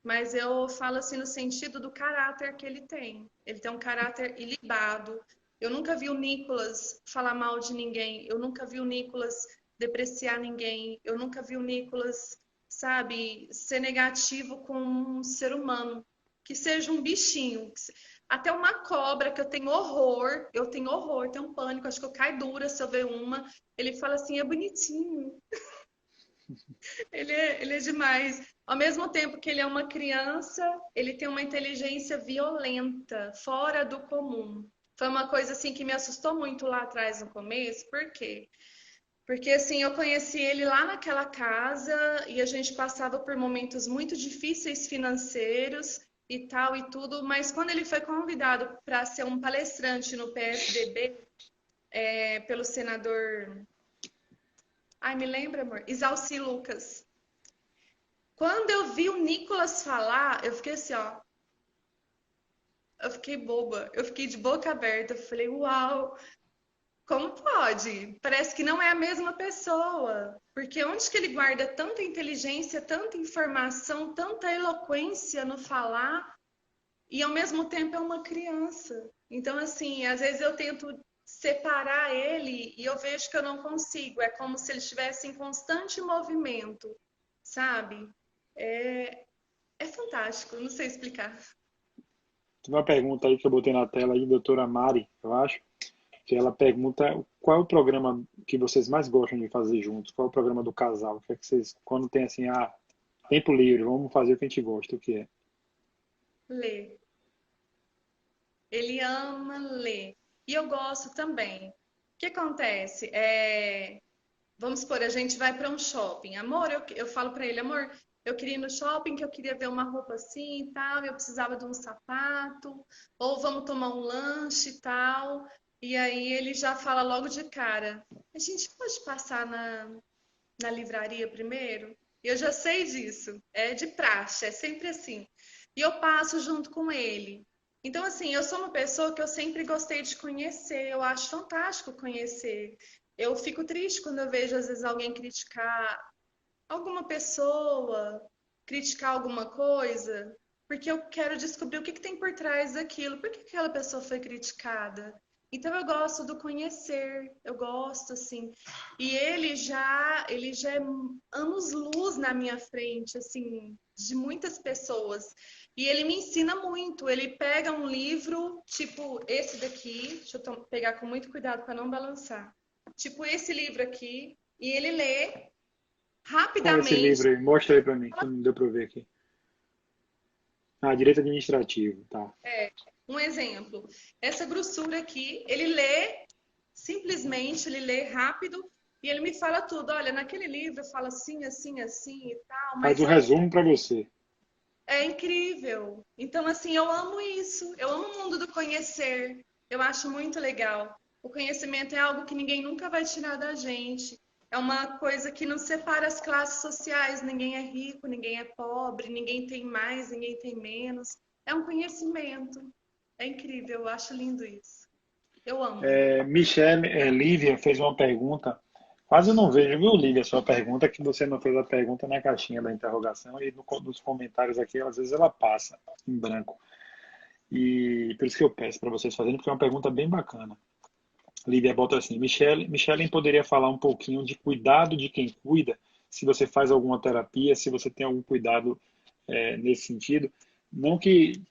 Mas eu falo assim no sentido do caráter que ele tem. Ele tem um caráter ilibado. Eu nunca vi o Nicolas falar mal de ninguém. Eu nunca vi o Nicolas depreciar ninguém. Eu nunca vi o Nicolas, sabe, ser negativo com um ser humano. Que seja um bichinho. Até uma cobra, que eu tenho horror, tenho um pânico, acho que eu caio dura se eu ver uma. Ele fala assim, é bonitinho. Ele é demais. Ao mesmo tempo que ele é uma criança, ele tem uma inteligência violenta, fora do comum. Foi uma coisa assim que me assustou muito lá atrás no começo. Por quê? Porque assim, eu conheci ele lá naquela casa e a gente passava por momentos muito difíceis financeiros e tal e tudo, mas quando ele foi convidado para ser um palestrante no PSDB, pelo senador, ai, me lembra, amor? Isalci Lucas. Quando eu vi o Nicolas falar, eu fiquei assim, ó, eu fiquei boba, eu fiquei de boca aberta, eu falei, uau, como pode? Parece que não é a mesma pessoa. Porque onde que ele guarda tanta inteligência, tanta informação, tanta eloquência no falar e ao mesmo tempo é uma criança. Então, assim, às vezes eu tento separar ele e eu vejo que eu não consigo. É como se ele estivesse em constante movimento, sabe? É, é fantástico, não sei explicar. Tem uma pergunta aí que eu botei na tela aí, doutora Mari, eu acho, que ela pergunta qual é o programa que vocês mais gostam de fazer juntos? Qual é o programa do casal? O que é que vocês, quando tem assim, tempo livre, vamos fazer o que a gente gosta, o que é? Ler. Ele ama ler. E eu gosto também. O que acontece? Vamos supor, a gente vai para um shopping. Amor, eu falo para ele, amor, eu queria ir no shopping, que eu queria ver uma roupa assim e tal, eu precisava de um sapato, ou vamos tomar um lanche e tal. E aí ele já fala logo de cara, a gente pode passar na livraria primeiro? Eu já sei disso, é de praxe, é sempre assim. E eu passo junto com ele. Então, assim, eu sou uma pessoa que eu sempre gostei de conhecer, eu acho fantástico conhecer. Eu fico triste quando eu vejo, às vezes, alguém criticar alguma pessoa, criticar alguma coisa, porque eu quero descobrir o que tem por trás daquilo, por que aquela pessoa foi criticada. Então eu gosto do conhecer, eu gosto assim. E ele já é anos-luz na minha frente, assim, de muitas pessoas. E ele me ensina muito. Ele pega um livro, tipo esse daqui, deixa eu pegar com muito cuidado para não balançar. Tipo esse livro aqui, e ele lê Qual é esse rapidamente. livro aí? Mostra aí para mim, que não deu para ver aqui. Ah, Direito Administrativo, tá. Um exemplo, essa grossura aqui, ele lê simplesmente, ele lê rápido e ele me fala tudo. Olha, naquele livro fala assim, assim, assim e tal, Faz mas o olha, resumo para você. é incrível. Então, assim, eu amo isso. Eu amo o mundo do conhecer. Eu acho muito legal. O conhecimento é algo que ninguém nunca vai tirar da gente. É uma coisa que não separa as classes sociais. Ninguém é rico, ninguém é pobre, ninguém tem mais, ninguém tem menos. É um conhecimento. É incrível, eu acho lindo isso. Eu amo. Michelle, Lívia fez uma pergunta. Quase eu não vejo, viu, Lívia, sua pergunta, que você não fez a pergunta na caixinha da interrogação e nos comentários aqui, às vezes ela passa em branco. E por isso que eu peço para vocês fazerem, porque é uma pergunta bem bacana. Lívia bota assim, Michelle poderia falar um pouquinho de cuidado de quem cuida, se você faz alguma terapia, se você tem algum cuidado nesse sentido. Não que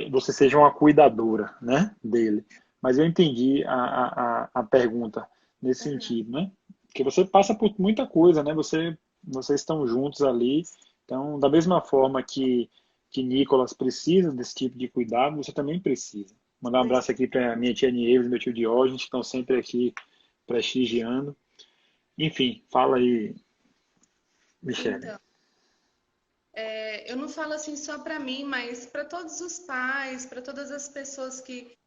você seja uma cuidadora, né, dele, mas eu entendi a pergunta nesse Uhum. sentido, né? Porque você passa por muita coisa, né? Vocês estão juntos ali, então da mesma forma que Nicolas precisa desse tipo de cuidado, você também precisa. Mandar um abraço aqui para minha tia Nieves e meu tio Diógenes, que estão sempre aqui prestigiando. Enfim, fala aí, Michele. Então, eu não falo assim só para mim, mas para todos os pais, para todas as pessoas que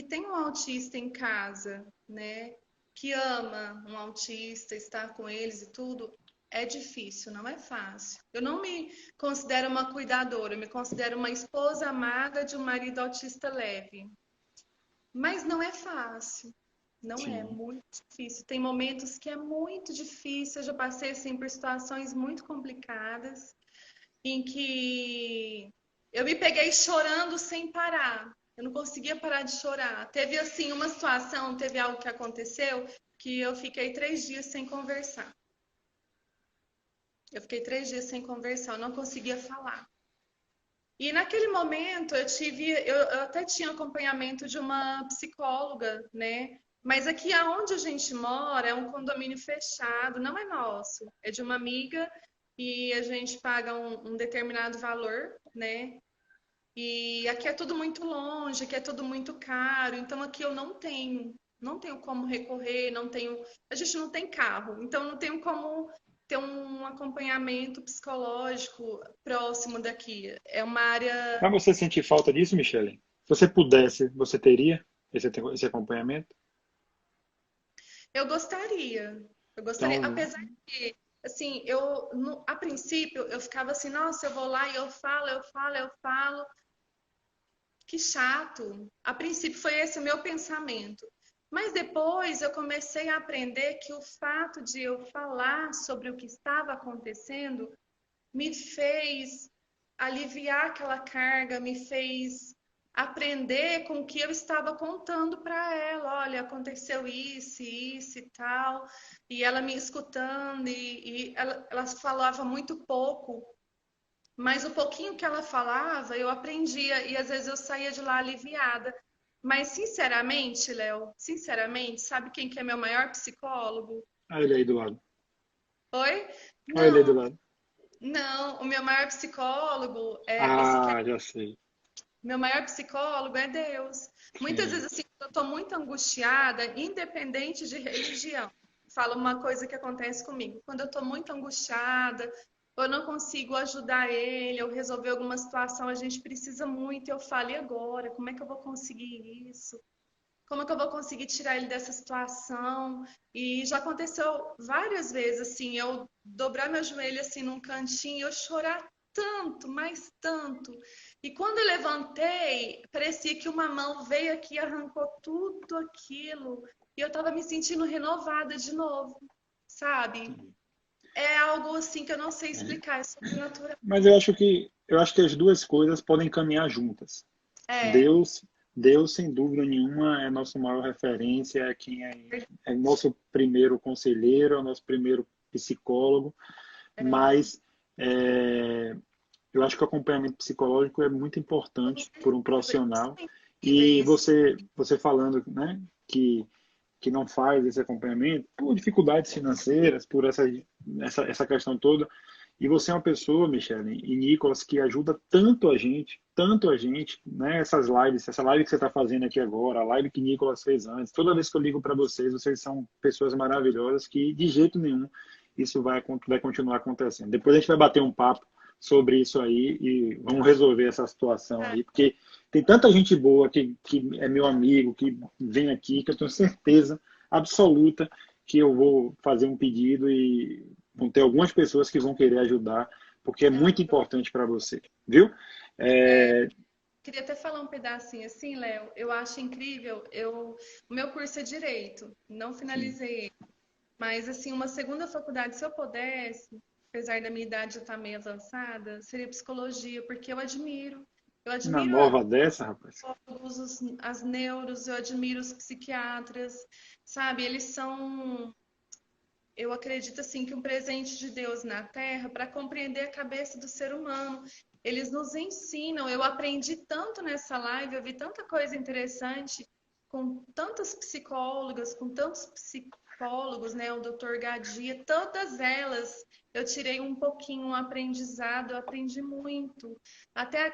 têm um autista em casa, né? Que ama um autista, estar com eles e tudo, é difícil, não é fácil. Eu não me considero uma cuidadora, eu me considero uma esposa amada de um marido autista leve. Mas não é fácil. Não é Sim. muito difícil. Tem momentos que é muito difícil. Eu já passei assim por situações muito complicadas em que eu me peguei chorando sem parar. Eu não conseguia parar de chorar. Teve assim uma situação, teve algo que aconteceu que eu fiquei 3 dias sem conversar. Eu fiquei 3 dias sem conversar, eu não conseguia falar. E naquele momento eu até tinha acompanhamento de uma psicóloga, né? Mas aqui aonde a gente mora é um condomínio fechado, não é nosso, é de uma amiga e a gente paga um determinado valor, né? E aqui é tudo muito longe, aqui é tudo muito caro, então aqui eu não tenho como recorrer, a gente não tem carro, então não tenho como ter um acompanhamento psicológico próximo daqui. É uma área. Mas você sentir falta disso, Michele? Se você pudesse, você teria esse acompanhamento? Eu gostaria, Então, apesar que, assim, a princípio eu ficava assim, nossa, eu vou lá e eu falo, que chato. A princípio foi esse o meu pensamento. Mas depois eu comecei a aprender que o fato de eu falar sobre o que estava acontecendo me fez aliviar aquela carga, me fez aprender com o que eu estava contando para ela. Olha, aconteceu isso e tal. E ela me escutando, e ela falava muito pouco. Mas o pouquinho que ela falava, eu aprendia e às vezes eu saía de lá aliviada. Mas sinceramente, Léo, sinceramente, sabe quem que é meu maior psicólogo? olha ele aí do lado. Oi? Olha ele aí do Não, lado. não, o meu maior psicólogo é Ah, já sei. Meu maior psicólogo é Deus. Muitas Sim. vezes, assim, eu estou muito angustiada, independente de religião. Falo uma coisa que acontece comigo. Quando eu estou muito angustiada, eu não consigo ajudar ele, ou resolver alguma situação, a gente precisa muito. Eu falo, e agora? Como é que eu vou conseguir isso? Como é que eu vou conseguir tirar ele dessa situação? E já aconteceu várias vezes, assim, eu dobrar meu joelho assim num cantinho e eu chorar tanto, mas tanto. E quando eu levantei, parecia que uma mão veio aqui e arrancou tudo aquilo. E eu estava me sentindo renovada de novo, sabe? É algo assim que eu não sei explicar, é sobrenatural. Mas eu acho que as duas coisas podem caminhar juntas. É, Deus, Deus sem dúvida nenhuma é nosso maior referência, é nosso primeiro conselheiro, é nosso primeiro psicólogo, é, mas é, eu acho que o acompanhamento psicológico é muito importante por um profissional. E incríveis. você falando, né, que não faz esse acompanhamento por dificuldades financeiras, por essa questão toda. E você é uma pessoa, Michele e Nicolas, que ajuda tanto a gente, né? Essas lives, essa live que você está fazendo aqui agora, a live que Nicolas fez antes, toda vez que eu ligo para vocês, vocês são pessoas maravilhosas que, de jeito nenhum, isso vai continuar acontecendo. Depois a gente vai bater um papo sobre isso aí e vamos resolver essa situação Ah, aí, porque tem tanta gente boa que é meu amigo, que vem aqui, que eu tenho certeza absoluta que eu vou fazer um pedido e vão ter algumas pessoas que vão querer ajudar, porque é ah, muito importante para você, viu? É, Queria até falar um pedacinho assim, Léo. Eu acho incrível. O meu curso é direito, não sim, finalizei. Mas assim, uma segunda faculdade, se eu pudesse, apesar da minha idade já estar meio avançada, seria psicologia, porque eu admiro. Eu na admiro nova dessa, rapaz. as neuros, eu admiro os psiquiatras, sabe? Eles são, eu acredito assim que um presente de Deus na Terra para compreender a cabeça do ser humano. Eles nos ensinam. Eu aprendi tanto nessa live, eu vi tanta coisa interessante com tantas psicólogas, com tantos psicólogos, né? O Dr. Gadia, todas elas eu tirei um pouquinho um aprendizado, eu aprendi muito. Até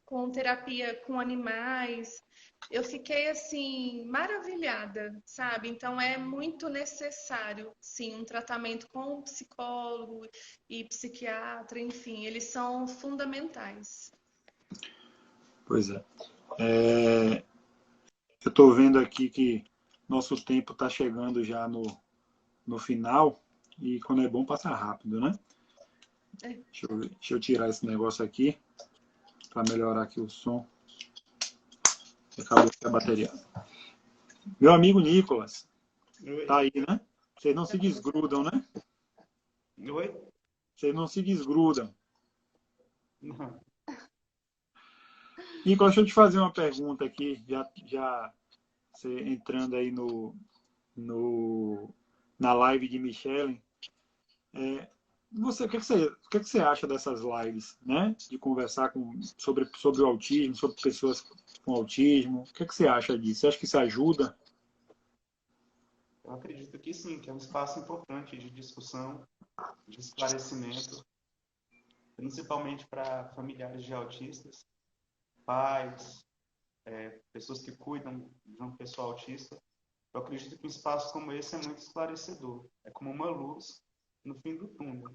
com terapia com animais, eu fiquei assim maravilhada, sabe? Então é muito necessário, sim, um tratamento com um psicólogo e psiquiatra, enfim, eles são fundamentais. Pois é. Eu estou vendo aqui que nosso tempo está chegando já no final e quando é bom passa rápido, né? É, Deixa eu tirar esse negócio aqui para melhorar aqui o som. Acabou aqui a bateria. Meu amigo Nicolas, Oi? tá aí, né? Vocês não se desgrudam, né? Oi? Vocês não se desgrudam. Não. Nicolas, deixa eu te fazer uma pergunta aqui, já você entrando aí no, na live de Michele. O que você acha dessas lives, né? De conversar sobre o autismo, sobre pessoas com autismo. O que você acha disso? Você acha que isso ajuda? Eu acredito que sim, que é um espaço importante de discussão, de esclarecimento, principalmente para familiares de autistas, pais, pessoas que cuidam de um pessoal autista. Eu acredito que um espaço como esse é muito esclarecedor. É como uma luz no fim do túnel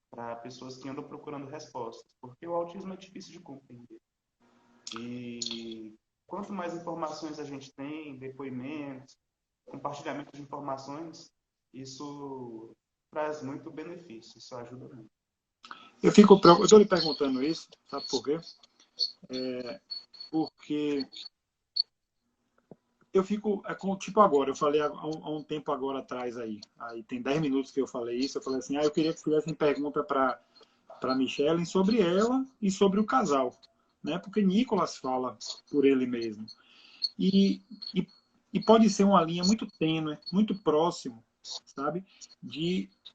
para pessoas que andam procurando respostas, porque o autismo é difícil de compreender. E quanto mais informações a gente tem, depoimentos, compartilhamento de informações, isso traz muito benefício, isso ajuda muito. Eu estou lhe perguntando isso, sabe por quê? Porque eu fico, tipo agora, eu falei há um tempo agora atrás aí tem 10 minutos que eu falei isso, eu falei assim, eu queria que fizessem pergunta para Michelle sobre ela e sobre o casal, né? Porque Nicolas fala por ele mesmo. E, e, e pode ser uma linha muito tênue, muito próximo, sabe?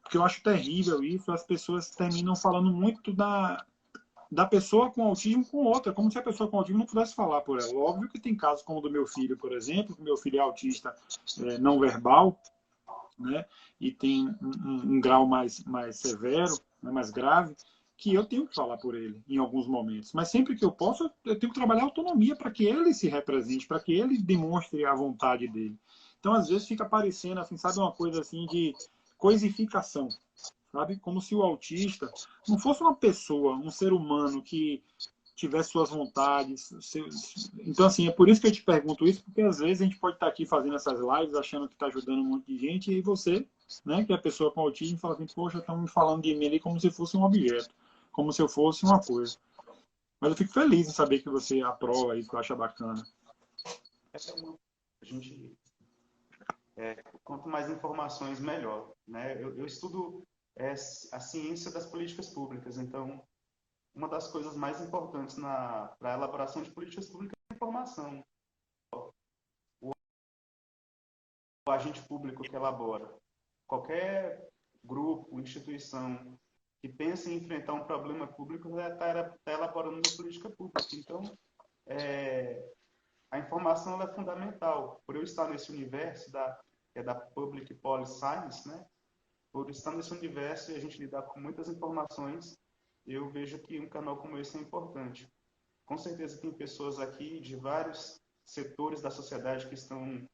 Porque eu acho terrível isso, as pessoas terminam falando muito da pessoa com autismo com outra, como se a pessoa com autismo não pudesse falar por ela. Óbvio que tem casos como o do meu filho, por exemplo, que meu filho é autista não verbal, né? E tem um grau mais severo, né, mais grave, que eu tenho que falar por ele em alguns momentos. Mas sempre que eu posso, eu tenho que trabalhar a autonomia para que ele se represente, para que ele demonstre a vontade dele. Então, às vezes, fica parecendo, assim, sabe, uma coisa assim de coisificação, sabe? Como se o autista não fosse uma pessoa, um ser humano que tivesse suas vontades. Então, assim, é por isso que eu te pergunto isso, porque às vezes a gente pode estar aqui fazendo essas lives achando que está ajudando um monte de gente, e aí você, né, que é a pessoa com autismo, fala assim, poxa, estão me falando de mim ali como se fosse um objeto, como se eu fosse uma coisa. Mas eu fico feliz em saber que você aprova isso, que eu acho bacana. A gente, quanto mais informações, melhor, né? Eu estudo a ciência das políticas públicas, então uma das coisas mais importantes para a elaboração de políticas públicas é a informação. O agente público que elabora, qualquer grupo, instituição que pense em enfrentar um problema público está elaborando uma política pública. Então, a informação é fundamental. Por eu estar nesse universo que é da Public Policy Science, né? Por estar nesse universo e a gente lidar com muitas informações, eu vejo que um canal como esse é importante. Com certeza tem pessoas aqui de vários setores da sociedade que estão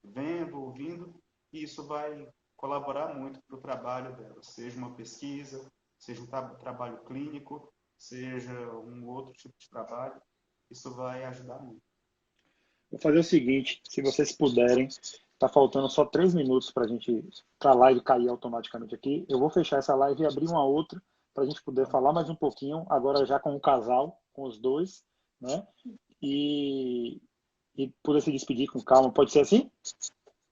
vendo, ouvindo, e isso vai colaborar muito para o trabalho delas, seja uma pesquisa, seja um trabalho clínico, seja um outro tipo de trabalho, isso vai ajudar muito. Vou fazer o seguinte, se vocês puderem, tá faltando só 3 minutos para a live cair automaticamente aqui. Eu vou fechar essa live e abrir uma outra para a gente poder falar mais um pouquinho, agora já com o casal, com os dois, né? E poder se despedir com calma. Pode ser assim?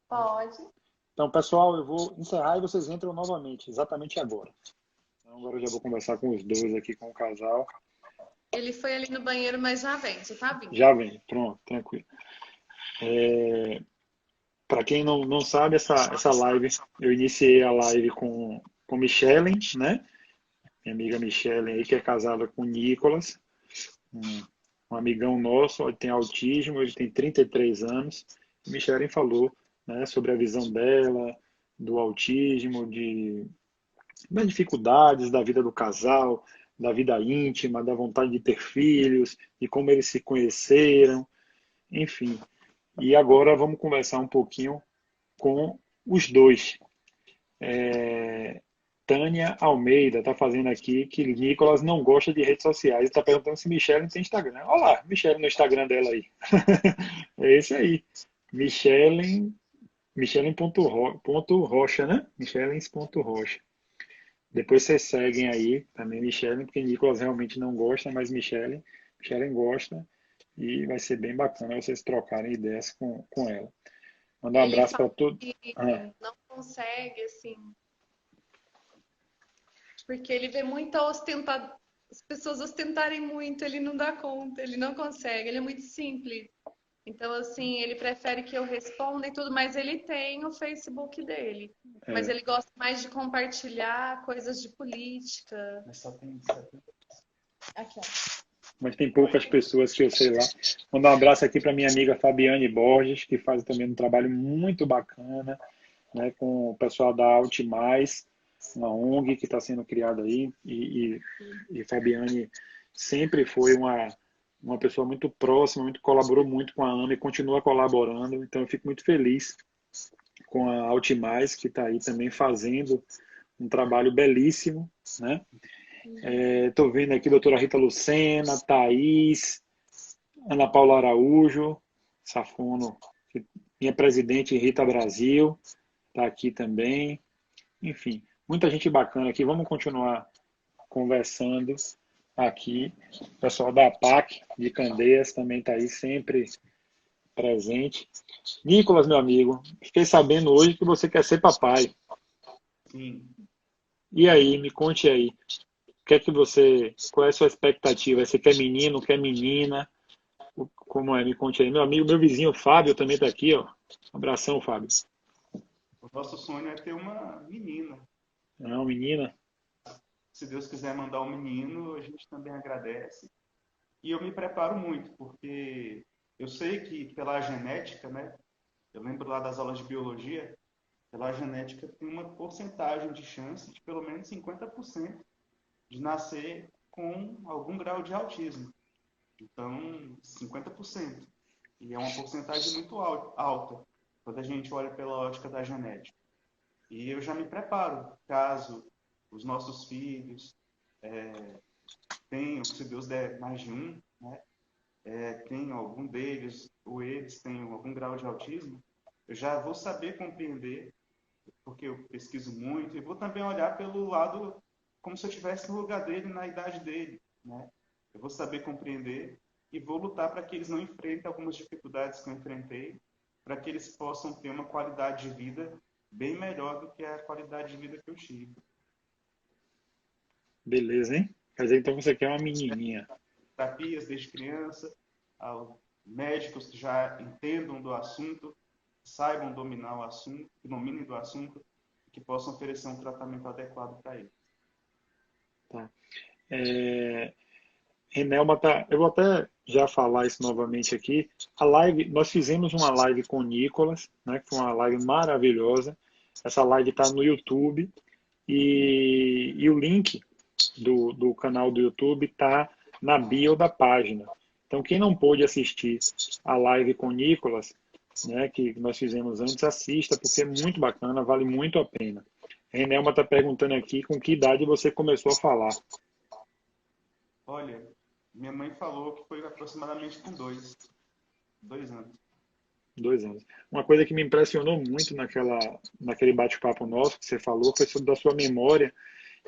Pode. Então, pessoal, eu vou encerrar e vocês entram novamente, exatamente agora. Então, agora eu já vou conversar com os dois aqui, com o casal. Ele foi ali no banheiro, mas já vem, já tá vindo. Já vem, pronto, tranquilo. Para quem não sabe, essa live, eu iniciei a live com Michellen, né? Minha amiga Michellen aí, que é casada com o Nicolas, um amigão nosso, ele tem autismo, ele tem 33 anos. E Michellen falou, né, sobre a visão dela, do autismo, das dificuldades da vida do casal, da vida íntima, da vontade de ter filhos, de como eles se conheceram, enfim. E agora vamos conversar um pouquinho com os dois. Tânia Almeida está fazendo aqui que Nicolas não gosta de redes sociais. Está perguntando se Michelle tem Instagram. Olha lá, Michelle no Instagram dela aí. É esse aí. Michellen.rocha, né? Michellens.rocha. Depois vocês seguem aí também Michellen, porque Nicolas realmente não gosta, mas Michellen gosta. E vai ser bem bacana vocês trocarem ideias com ela. Mandar um Ele abraço fala para todos. que não consegue, assim, porque ele vê muita as pessoas ostentarem muito, ele não dá conta, ele não consegue, ele é muito simples. Então, assim, ele prefere que eu responda e tudo, mas ele tem o Facebook dele. Mas ele gosta mais de compartilhar coisas de política. Mas só tem Aqui, ó. mas tem poucas pessoas que eu sei lá. Mandar um abraço aqui para minha amiga Fabiane Borges, que faz também um trabalho muito bacana, né, com o pessoal da Altimais, uma ONG que está sendo criada aí, e Fabiane sempre foi uma pessoa muito próxima, muito colaborou muito com a Ana e continua colaborando, então eu fico muito feliz com a Altimais, que está aí também fazendo um trabalho belíssimo, né? Estou vendo aqui a doutora Rita Lucena, Thaís, Ana Paula Araújo, Safono, minha presidente Rita Brasil, está aqui também. Enfim, muita gente bacana aqui. Vamos continuar conversando aqui. O pessoal da APAC de Candeias também está aí sempre presente. Nicolas, meu amigo, fiquei sabendo hoje que você quer ser papai. Sim. E aí, me conte aí. Qual é a sua expectativa? Você quer menino, quer menina? Como é? Me conte aí. Meu amigo, meu vizinho Fábio também está aqui, ó. Um abração, Fábio. O nosso sonho é ter uma menina. Não, menina. Se Deus quiser mandar um menino, a gente também agradece. E eu me preparo muito, porque eu sei que pela genética, né? Eu lembro lá das aulas de biologia, pela genética tem uma porcentagem de chance de pelo menos 50% de nascer com algum grau de autismo. Então, 50%. E é uma porcentagem muito alta quando a gente olha pela ótica da genética. E eu já me preparo, caso os nossos filhos tenham, se Deus der mais de um, né, tenham algum deles, ou eles tenham algum grau de autismo, eu já vou saber compreender, porque eu pesquiso muito, e vou também olhar pelo lado como se eu estivesse no lugar dele, na idade dele, né? Eu vou saber compreender e vou lutar para que eles não enfrentem algumas dificuldades que eu enfrentei, para que eles possam ter uma qualidade de vida bem melhor do que a qualidade de vida que eu tive. Beleza, hein? Quer dizer, então você quer uma menininha. Terapias desde criança, médicos que já entendam do assunto, saibam dominar o assunto, que dominem do assunto, que possam oferecer um tratamento adequado para eles. Tá. Enelma tá. Eu vou até já falar isso novamente aqui. A live, nós fizemos uma live com o Nicolas, né? Que foi uma live maravilhosa. Essa live está no YouTube e o link do canal do YouTube está na bio da página. Então, quem não pôde assistir a live com o Nicolas, né, que nós fizemos antes, assista, porque é muito bacana, vale muito a pena. A Enelma está perguntando aqui com que idade você começou a falar. Olha, minha mãe falou que foi aproximadamente com 2 anos. 2 anos. Uma coisa que me impressionou muito naquele bate-papo nosso que você falou foi sobre a sua memória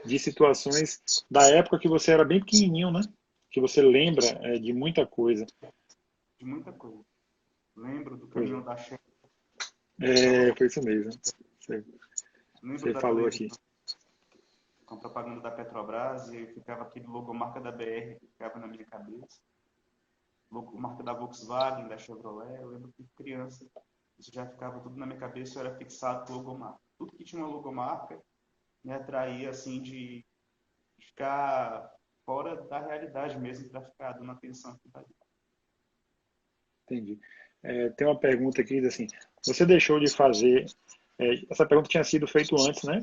de situações da época que você era bem pequenininho, né? Que você lembra de muita coisa. De muita coisa. Lembro do Pois caminhão da Shell. foi isso mesmo. Lembro Você da falou televisão aqui. com propaganda da Petrobras e ficava aquele logomarca da BR que ficava na minha cabeça. Logomarca da Volkswagen, da Chevrolet. Eu lembro que criança isso já ficava tudo na minha cabeça, eu era fixado por logomarca. Tudo que tinha uma logomarca me atraía assim de ficar fora da realidade mesmo, para ficar dando atenção aqui. Entendi. Tem uma pergunta aqui, diz assim, você deixou de fazer... essa pergunta tinha sido feita antes, né?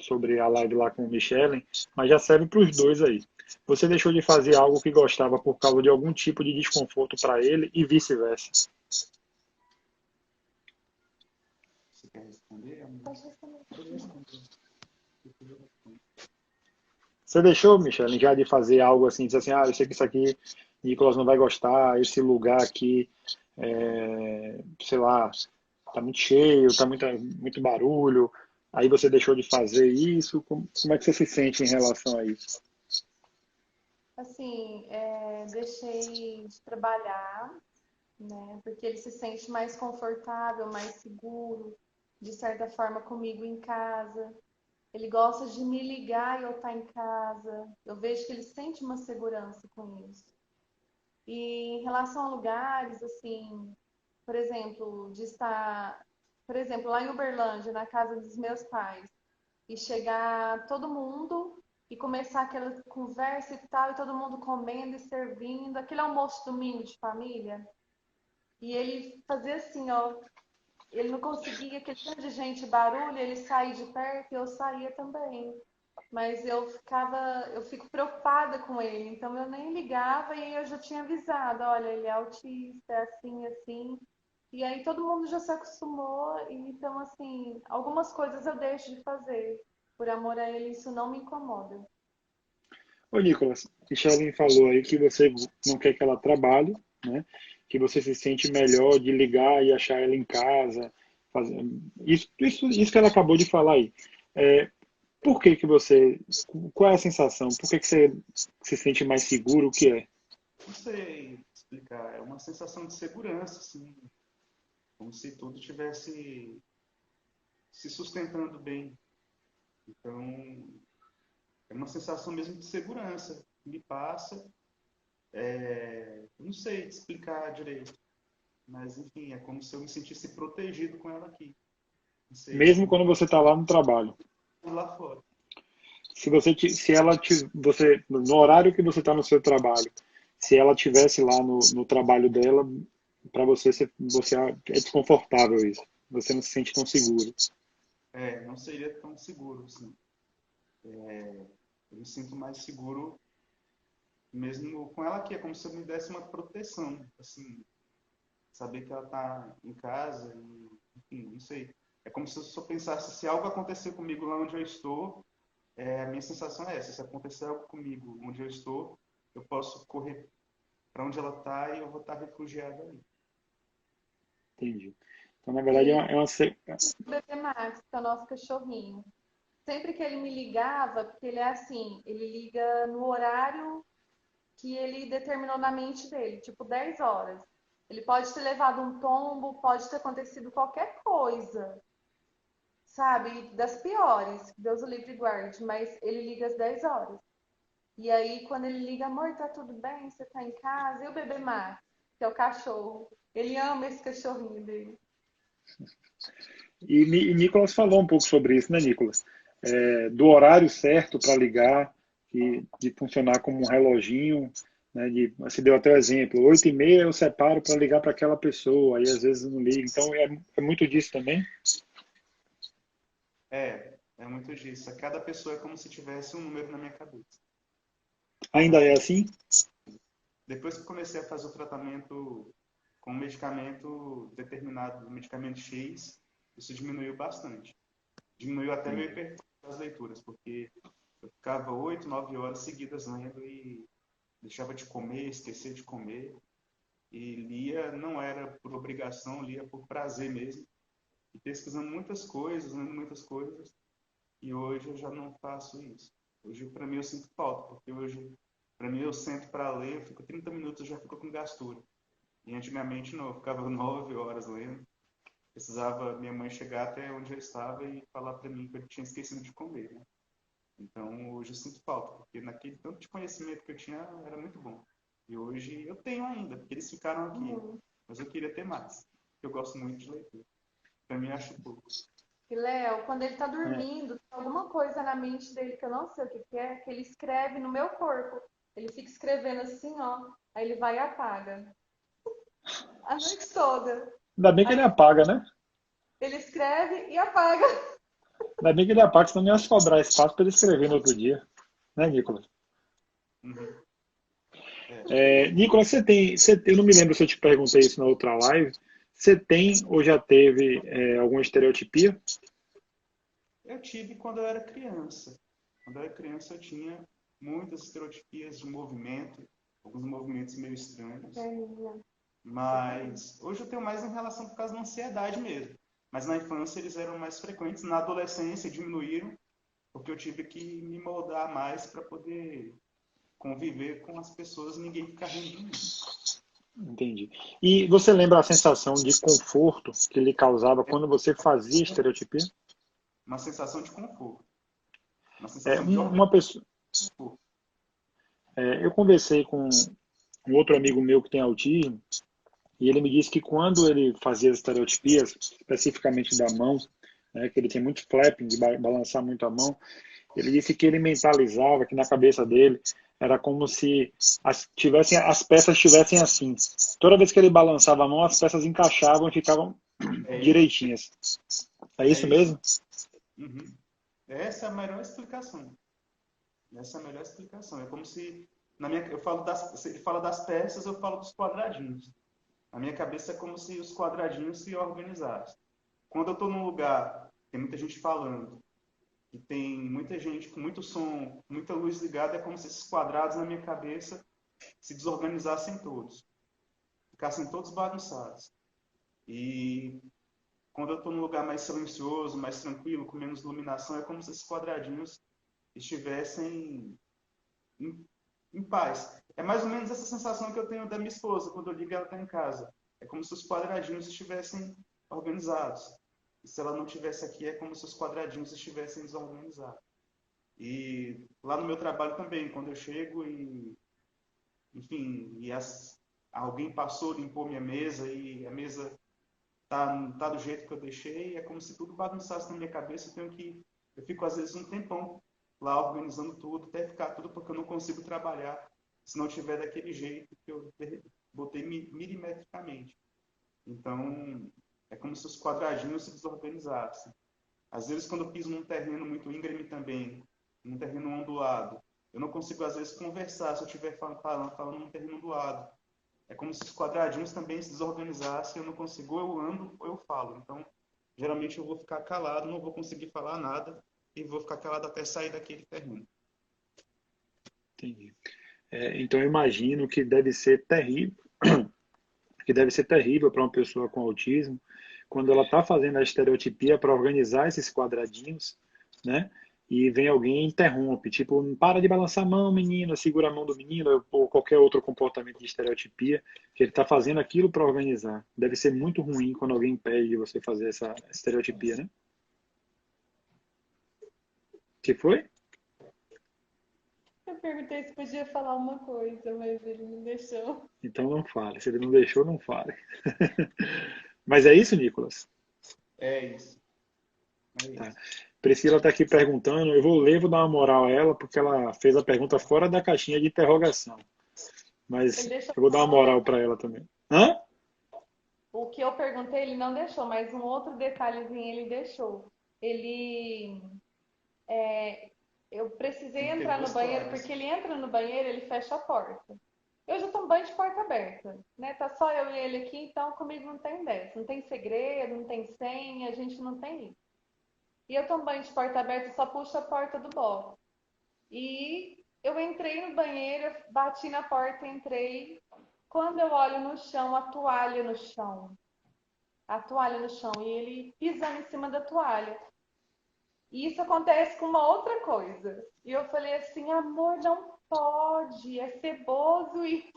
Sobre a live lá com o Michelen, mas já serve para os dois aí. Você deixou de fazer algo que gostava por causa de algum tipo de desconforto para ele e vice-versa. Você quer responder? Pode responder. Pode responder. Você deixou, Michele, já de fazer algo assim, dizer assim, eu sei que isso aqui Nicolas não vai gostar, esse lugar aqui, sei lá, tá muito cheio, tá muito barulho, aí você deixou de fazer isso, como é que você se sente em relação a isso? Assim, deixei de trabalhar, né? Porque ele se sente mais confortável, mais seguro, de certa forma, comigo em casa. Ele gosta de me ligar e eu estar em casa. Eu vejo que ele sente uma segurança com isso. E em relação a lugares, assim, por exemplo, por exemplo, lá em Uberlândia, na casa dos meus pais, e chegar todo mundo e começar aquela conversa e tal, e todo mundo comendo e servindo, aquele almoço domingo de família. E ele fazia assim, ó, ele não conseguia, aquele tanto de gente, barulho, ele saía de perto e eu saía também. Mas eu fico preocupada com ele, então eu nem ligava e eu já tinha avisado, olha, ele é autista, é assim, assim. E aí todo mundo já se acostumou, e então assim, algumas coisas eu deixo de fazer. Por amor a ele, isso não me incomoda. Ô, Nicolas, Michele falou aí que você não quer que ela trabalhe, né? Que você se sente melhor de ligar e achar ela em casa. Fazer... Isso que ela acabou de falar aí. É, por que que você... Qual é a sensação? Por que que você se sente mais seguro? O que é? Não sei explicar. É uma sensação de segurança, assim, como se tudo tivesse se sustentando bem. Então, é uma sensação mesmo de segurança que me passa. Eu não sei explicar direito, mas enfim, é como se eu me sentisse protegido com ela aqui. Não sei Mesmo se quando você está lá no trabalho. lá fora. Se você, se ela, você, no horário que você está no seu trabalho, se ela tivesse lá no trabalho dela, para você, você é desconfortável isso. Você não se sente tão seguro. Não seria tão seguro, assim. Eu me sinto mais seguro mesmo com ela aqui. É como se eu me desse uma proteção, assim, saber que ela está em casa, e, enfim, não sei. É como se eu só pensasse, se algo acontecer comigo lá onde eu estou, a minha sensação é essa. Se acontecer algo comigo onde eu estou, eu posso correr para onde ela está e eu vou estar refugiado ali. Entendi. Então, na verdade, E é uma o bebê Max, que é o nosso cachorrinho. Sempre que ele me ligava, porque ele é assim, ele liga no horário que ele determinou na mente dele, tipo 10 horas. Ele pode ter levado um tombo, pode ter acontecido qualquer coisa, sabe? Das piores, que Deus o livre e guarde, mas ele liga às 10 horas. E aí, quando ele liga, amor, tá tudo bem? Você tá em casa? E o bebê Max, que é o cachorro? Ele ama esse cachorrinho dele. E Nicolas falou um pouco sobre isso, né, Nicolas? Do horário certo para ligar, de funcionar como um reloginho, né, você deu até o exemplo, 8h30 eu separo para ligar para aquela pessoa, aí às vezes não liga. Então é muito disso também. É muito disso. Cada pessoa é como se tivesse um número na minha cabeça. Ainda é assim? Depois que comecei a fazer o tratamento com um medicamento determinado, medicamento X, isso diminuiu bastante. Diminuiu até meu Entendi. hiperfoco das leituras, porque eu ficava 8, 9 horas seguidas lendo e deixava de comer, esquecia de comer. E lia não era por obrigação, lia por prazer mesmo. E pesquisando muitas coisas, lendo muitas coisas. E hoje eu já não faço isso. Hoje, para mim, eu sinto falta, porque hoje, para mim, eu sento para ler, eu fico 30 minutos, eu já fico com gastura. E antigamente não, eu ficava 9 horas lendo. Precisava minha mãe chegar até onde eu estava e falar para mim que eu tinha esquecido de comer, né? Então, hoje eu sinto falta, porque naquele tanto de conhecimento que eu tinha era muito bom. E hoje eu tenho ainda, porque eles ficaram aqui. Uhum. Mas eu queria ter mais. Eu gosto muito de leitura. Para mim, acho pouco. E Léo, quando ele tá É, dormindo, tem alguma coisa na mente dele que eu não sei o que é, que ele escreve no meu corpo. Ele fica escrevendo assim, ó. Aí ele vai e apaga. A noite toda. ainda bem que Aí ele apaga, né? ele escreve e apaga. Ainda bem que ele apaga, senão não ia sobrar espaço para ele escrever no outro dia. Né, Nicolas? Uhum. É. Nicolas, eu não me lembro se eu te perguntei isso na outra live. Você tem ou já teve alguma estereotipia? Eu tive quando eu era criança. Quando eu era criança, eu tinha muitas estereotipias de movimento, alguns movimentos meio estranhos. É, menina. Mas hoje eu tenho mais em relação por causa da ansiedade mesmo. Mas na infância eles eram mais frequentes. Na adolescência diminuíram, porque eu tive que me moldar mais para poder conviver com as pessoas e ninguém ficar rindo de mim. Entendi. E você lembra a sensação de conforto que lhe causava quando você fazia estereotipia? Uma sensação de conforto. Uma É, sensação de uma pessoa, conforto. eu conversei com um outro amigo meu que tem autismo e ele me disse que quando ele fazia as estereotipias, especificamente da mão, né, que ele tem muito flapping, de balançar muito a mão, Ele disse que ele mentalizava que na cabeça dele era como se as peças estivessem assim. Toda vez que ele balançava a mão, as peças encaixavam e ficavam É isso. direitinhas. É É isso isso. mesmo? Uhum. Essa é a melhor explicação. Essa é a melhor explicação. É como se eu falo se ele fala das peças, eu falo dos quadradinhos. Na minha cabeça é como se os quadradinhos se organizassem. Quando eu estou num lugar, tem muita gente falando, e tem muita gente com muito som, muita luz ligada, é como se esses quadrados na minha cabeça se desorganizassem todos, ficassem todos bagunçados. E quando eu estou num lugar mais silencioso, mais tranquilo, com menos iluminação, é como se esses quadradinhos estivessem em, em paz. É mais ou menos essa sensação que eu tenho da minha esposa quando eu ligo e ela está em casa. É como se os quadradinhos estivessem organizados. E se ela não estivesse aqui, é como se os quadradinhos estivessem desorganizados. E lá no meu trabalho também, quando eu chego e, enfim, alguém passou, limpou minha mesa e a mesa tá do jeito que eu deixei, é como se tudo bagunçasse na minha cabeça. Eu fico às vezes um tempão lá organizando tudo, até ficar tudo, porque eu não consigo trabalhar se não tiver daquele jeito que eu botei milimetricamente. Então, é como se os quadradinhos se desorganizassem. Às vezes, quando eu piso num terreno muito íngreme também, num terreno ondulado, eu não consigo, às vezes, conversar se eu estiver falando num terreno ondulado. É como se os quadradinhos também se desorganizassem, eu não consigo, ou eu ando ou eu falo. Então, geralmente eu vou ficar calado, não vou conseguir falar nada e vou ficar calado até sair daquele terreno. Entendi. Então eu imagino que deve ser terrível para uma pessoa com autismo, quando ela está fazendo a estereotipia para organizar esses quadradinhos, né? E vem alguém e interrompe, tipo, para de balançar a mão, menino, segura a mão do menino, ou qualquer outro comportamento de estereotipia, que ele está fazendo aquilo para organizar. Deve ser muito ruim quando alguém pede você fazer essa estereotipia, né? Que foi? Eu perguntei se podia falar uma coisa, mas ele não deixou. Então não fale. Se ele não deixou, não fale. Mas é isso, Nicolas? É isso. É Tá. isso. Priscila está aqui perguntando, eu vou ler, vou dar uma moral a ela, porque ela fez a pergunta fora da caixinha de interrogação. Mas Ele deixou eu vou dar uma falar uma moral coisa. para ela também. Hã? O que eu perguntei, ele não deixou, mas um outro detalhezinho ele deixou. Ele. Eu precisei Tem que ter entrar no duas banheiro, toalhas. porque ele entra no banheiro, ele fecha a porta. Eu já tomo banho de porta aberta, né? Tá só eu e ele aqui, então comigo não tem dessa. Não tem segredo, não tem senha, a gente não tem isso. E eu tomo banho de porta aberta e só puxo a porta do box. E eu entrei no banheiro, bati na porta, entrei. Quando eu olho no chão, a toalha no chão. A toalha no chão. E ele pisando em cima da toalha. E isso acontece com uma outra coisa. E eu falei assim, amor, não pode, é ceboso e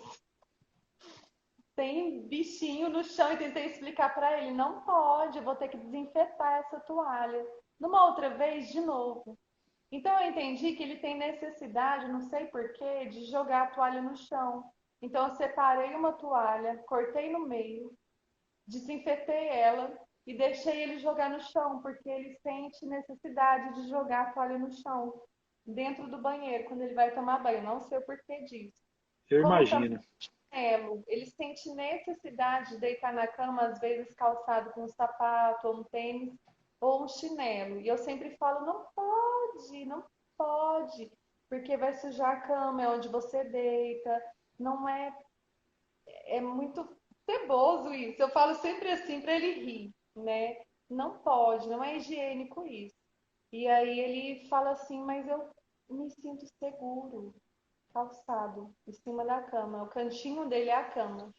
tem bichinho no chão. E tentei explicar para ele, não pode, eu vou ter que desinfetar essa toalha. Numa outra vez, de novo. Então eu entendi que ele tem necessidade, não sei porquê, de jogar a toalha no chão. Então eu separei uma toalha, cortei no meio, desinfetei ela e deixei ele jogar no chão, porque ele sente necessidade de jogar a toalha no chão, dentro do banheiro, quando ele vai tomar banho. Não sei o porquê disso. Eu Como também imagino. ele sente necessidade de deitar na cama, às vezes calçado com um sapato, ou um tênis, ou um chinelo. E eu sempre falo, não pode, não pode, porque vai sujar a cama, é onde você deita. Não é, é muito ceboso isso. Eu falo sempre assim para ele rir, né? Não pode, não é higiênico isso. E aí ele fala assim, mas eu me sinto seguro, calçado, em cima da cama. O cantinho dele é a cama.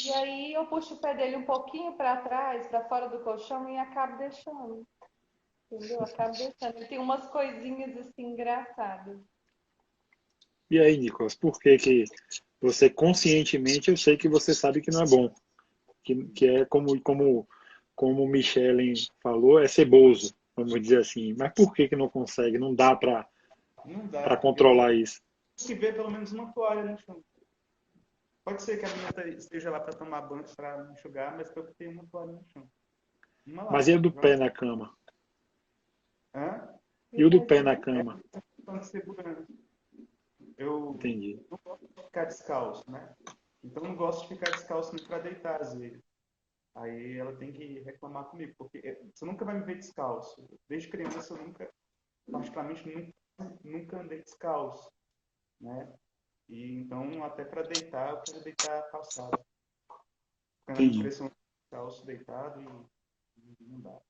E aí eu puxo o pé dele um pouquinho para trás, para fora do colchão e acabo deixando. Entendeu? Acabo deixando. Ele tem umas coisinhas assim engraçadas. E aí, Nicolas, por que que você conscientemente, eu sei que você sabe que não é bom, que é como o Michelin falou, é ceboso, vamos dizer assim. Mas por que que não consegue? Não dá Não para dá. Eu tenho controlar isso. que ver pelo menos uma toalha no chão. Pode ser que a minha esteja lá para tomar banho, para enxugar, mas eu tenho uma toalha no chão. Uma Mas lá. e a do pé na cama? Hã? E E o do pé na cama? de segurança. Eu Entendi. não gosto de ficar descalço, né? Então, eu não gosto de ficar descalço nem para deitar, às vezes. Aí ela tem que reclamar comigo, porque você nunca vai me ver descalço. Desde criança, eu nunca, particularmente, nunca andei descalço, né? E então, até para deitar, eu quero deitar calçado. Ficando a Entendi. impressão de calço deitado e não dá.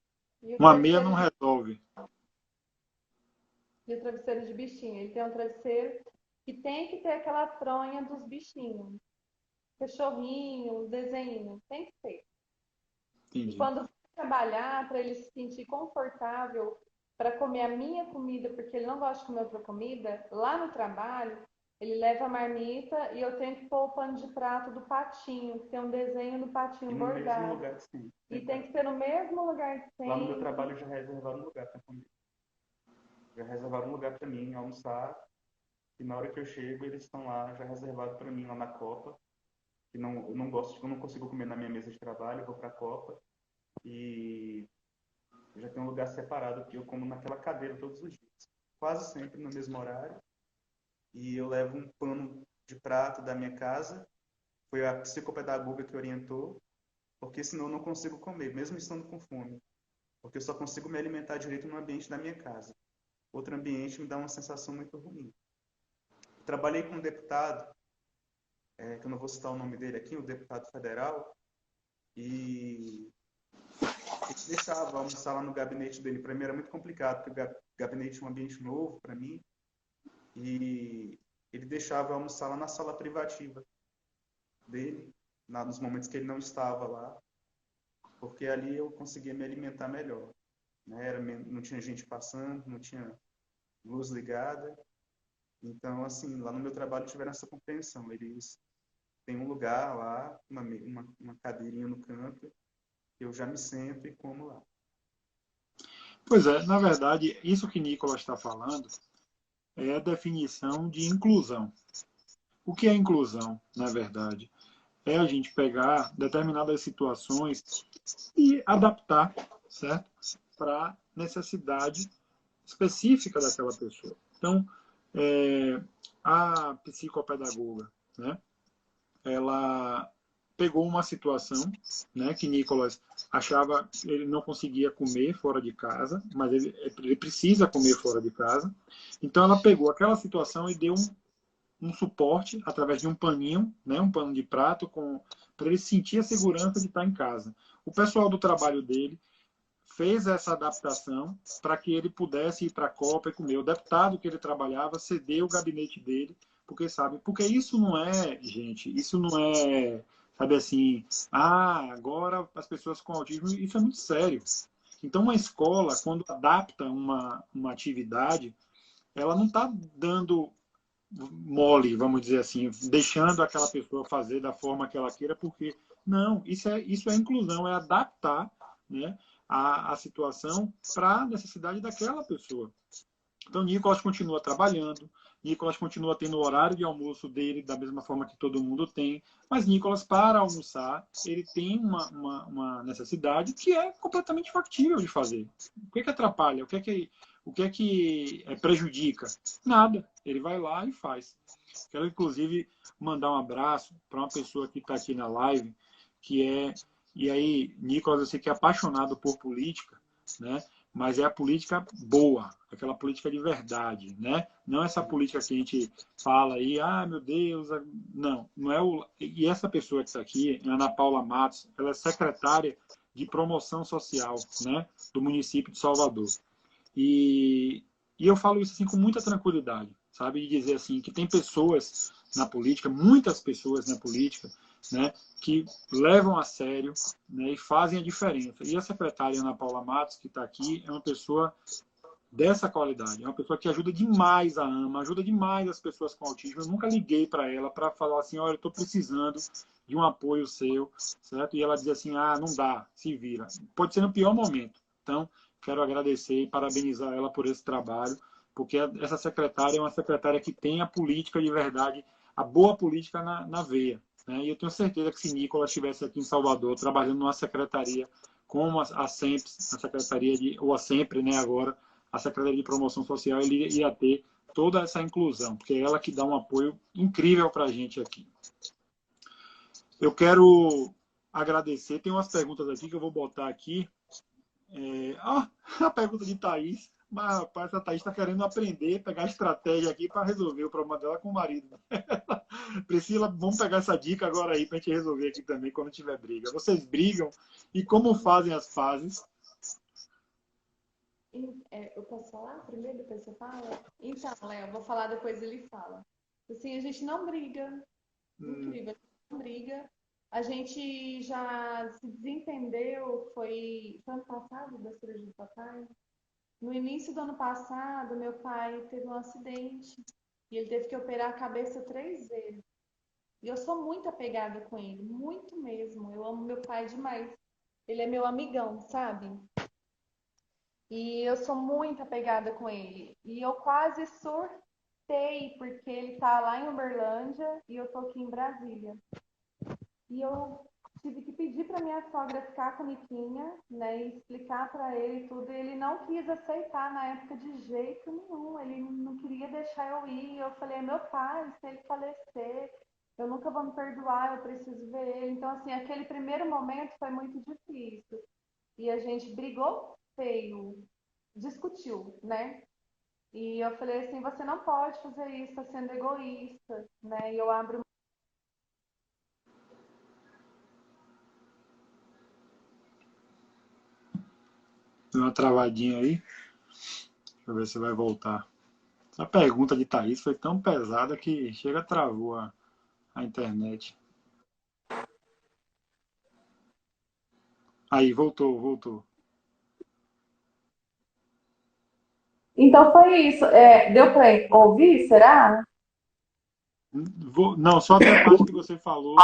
E o Uma meia travesseiro não resolve. e o travesseiro de bichinho. Ele tem um travesseiro que tem que ter aquela fronha dos bichinhos. Cachorrinho, desenho, tem que ter. E Entendi. quando for trabalhar, para ele se sentir confortável para comer a minha comida, porque ele não gosta de comer outra comida, lá no trabalho, ele leva a marmita e eu tenho que pôr o pano de prato do patinho, que tem um desenho do E patinho no mesmo bordado. lugar de sempre. E tem que ser no mesmo lugar que Lá no meu sempre. trabalho, já reservaram um lugar para comer. Já reservaram um lugar para mim almoçar. E na hora que eu chego, eles estão lá, já reservado para mim lá na copa. Que não, eu não gosto, eu não consigo comer na minha mesa de trabalho, eu vou para a copa. E eu já tenho um lugar separado que eu como naquela cadeira todos os dias. Quase sempre no mesmo horário. E eu levo um pano de prato da minha casa. Foi a psicopedagoga que orientou, porque senão eu não consigo comer, mesmo estando com fome. Porque eu só consigo me alimentar direito no ambiente da minha casa. Outro ambiente me dá uma sensação muito ruim. Trabalhei com um deputado, que eu não vou citar o nome dele aqui, um deputado federal, e ele deixava almoçar lá no gabinete dele. Para mim era muito complicado, porque o gabinete é um ambiente novo para mim, e ele deixava almoçar lá na sala privativa dele, nos momentos que ele não estava lá, porque ali eu conseguia me alimentar melhor. Né? Não tinha gente passando, não tinha luz ligada. Então, assim, lá no meu trabalho tiveram essa compreensão. Eles têm um lugar lá, uma cadeirinha no canto, eu já me sento e como lá. Pois é, na verdade, isso que Nicolas está falando é a definição de inclusão. O que é inclusão, na verdade? É a gente pegar determinadas situações e adaptar, certo? Para a necessidade específica daquela pessoa. Então, a psicopedagoga, né? Ela pegou uma situação, né, que Nicolas achava que ele não conseguia comer fora de casa, mas ele precisa comer fora de casa. Então ela pegou aquela situação e deu um suporte através de um paninho, né, um pano de prato, para ele sentir a segurança de estar em casa. O pessoal do trabalho dele fez essa adaptação para que ele pudesse ir para a Copa e comer. O deputado que ele trabalhava cedeu o gabinete dele, porque isso não é, gente, isso não é, sabe assim, agora as pessoas com autismo, isso é muito sério. Então, uma escola, quando adapta uma atividade, ela não está dando mole, vamos dizer assim, deixando aquela pessoa fazer da forma que ela queira, porque não, isso é inclusão, é adaptar, né, a situação para a necessidade daquela pessoa. Então, Nicolas continua trabalhando, Nicolas continua tendo o horário de almoço dele da mesma forma que todo mundo tem, mas Nicolas, para almoçar, ele tem uma necessidade que é completamente factível de fazer. O que é que atrapalha? O que é que prejudica? Nada. Ele vai lá e faz. Quero, inclusive, mandar um abraço para uma pessoa que está aqui na live, que é... E aí, Nicolas, eu sei que é apaixonado por política, né? Mas é a política boa, aquela política de verdade, né? Não essa política que a gente fala aí, meu Deus, não, não é o... E essa pessoa que está aqui, Ana Paula Matos, ela é secretária de promoção social, né, do município de Salvador. E eu falo isso assim com muita tranquilidade, sabe? De dizer assim que tem pessoas na política, muitas pessoas na política, né, que levam a sério, né, e fazem a diferença. E a secretária Ana Paula Matos, que está aqui, é uma pessoa dessa qualidade. É uma pessoa que ajuda demais a AMA, ajuda demais as pessoas com autismo. Eu nunca liguei para ela para falar assim, olha, eu estou precisando de um apoio seu, certo? E ela diz assim, não dá, se vira. Pode ser no pior momento. Então, quero agradecer e parabenizar ela por esse trabalho, porque essa secretária é uma secretária que tem a política de verdade, a boa política na veia. Né? E eu tenho certeza que se Nicolas estivesse aqui em Salvador, trabalhando numa secretaria como a SEMPS, a secretaria ou a SEMPRE, né, agora, a Secretaria de Promoção Social ia ter toda essa inclusão, porque é ela que dá um apoio incrível para a gente aqui. Eu quero agradecer. Tem umas perguntas aqui que eu vou botar aqui. A pergunta de Thaís. Mas, rapaz, a Thaís está querendo aprender, pegar estratégia aqui para resolver o problema dela com o marido. Priscila, vamos pegar essa dica agora aí para a gente resolver aqui também quando tiver briga. Vocês brigam e como fazem as pazes? Eu posso falar primeiro, depois você fala? Então, Léo, eu vou falar, depois ele fala. Assim, a gente não briga. Incrível, a gente não briga. A gente já se desentendeu, foi ano passado, da cirurgia do papai. No início do ano passado, meu pai teve um acidente e ele teve que operar a cabeça 3 vezes. E eu sou muito apegada com ele, muito mesmo. Eu amo meu pai demais. Ele é meu amigão, sabe? E eu sou muito apegada com ele. E eu quase surtei, porque ele tá lá em Uberlândia e eu tô aqui em Brasília. E eu tive que pedir para minha sogra ficar com o Niquinha, né, e explicar para ele tudo. E ele não quis aceitar na época de jeito nenhum. Ele não queria deixar eu ir. Eu falei, é meu pai, se ele falecer, eu nunca vou me perdoar, eu preciso ver ele. Então, assim, aquele primeiro momento foi muito difícil. E a gente brigou feio, discutiu, né? E eu falei assim, você não pode fazer isso, tá sendo egoísta, né? E eu abro. Deu uma travadinha aí. Deixa eu ver se vai voltar. Essa pergunta de Thaís foi tão pesada que chega travou a internet. Aí, voltou. Então foi isso. Deu para ouvir, será? Não, só até a parte que você falou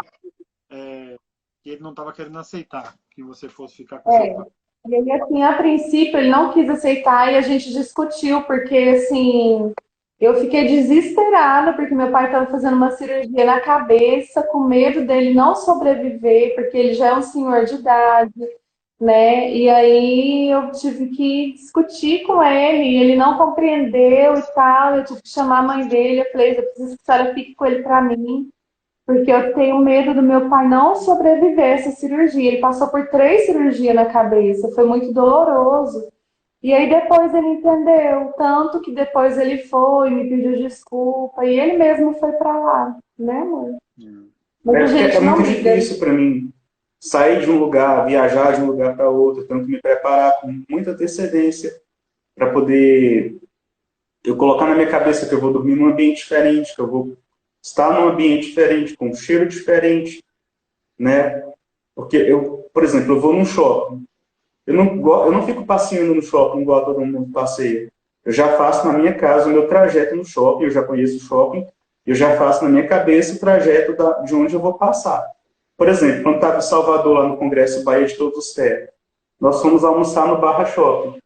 que ele não estava querendo aceitar que você fosse ficar com seu pai. E ele, assim, a princípio, ele não quis aceitar e a gente discutiu, porque, assim, eu fiquei desesperada, porque meu pai estava fazendo uma cirurgia na cabeça, com medo dele não sobreviver, porque ele já é um senhor de idade, né? E aí eu tive que discutir com ele, e ele não compreendeu e tal. Eu tive que chamar a mãe dele. Eu falei, eu preciso que a senhora fique com ele para mim, porque eu tenho medo do meu pai não sobreviver a essa cirurgia. Ele passou por 3 cirurgias na cabeça, foi muito doloroso. E aí depois ele entendeu, tanto que depois ele foi, me pediu desculpa, e ele mesmo foi para lá, né, amor? Mas a gente É não muito briga. difícil para mim sair de um lugar, viajar de um lugar para outro, tenho que me preparar com muita antecedência para poder eu colocar na minha cabeça que eu vou dormir num ambiente diferente, que eu vou estar num ambiente diferente, com um cheiro diferente, né? Porque eu, por exemplo, eu vou num shopping, eu não fico passeando no shopping igual todo mundo passeia. Eu já faço na minha casa o meu trajeto no shopping, eu já conheço o shopping, eu já faço na minha cabeça o trajeto de onde eu vou passar. Por exemplo, quando estava em Salvador, lá no Congresso Bahia de Todos os Ferros, nós fomos almoçar no Barra Shopping.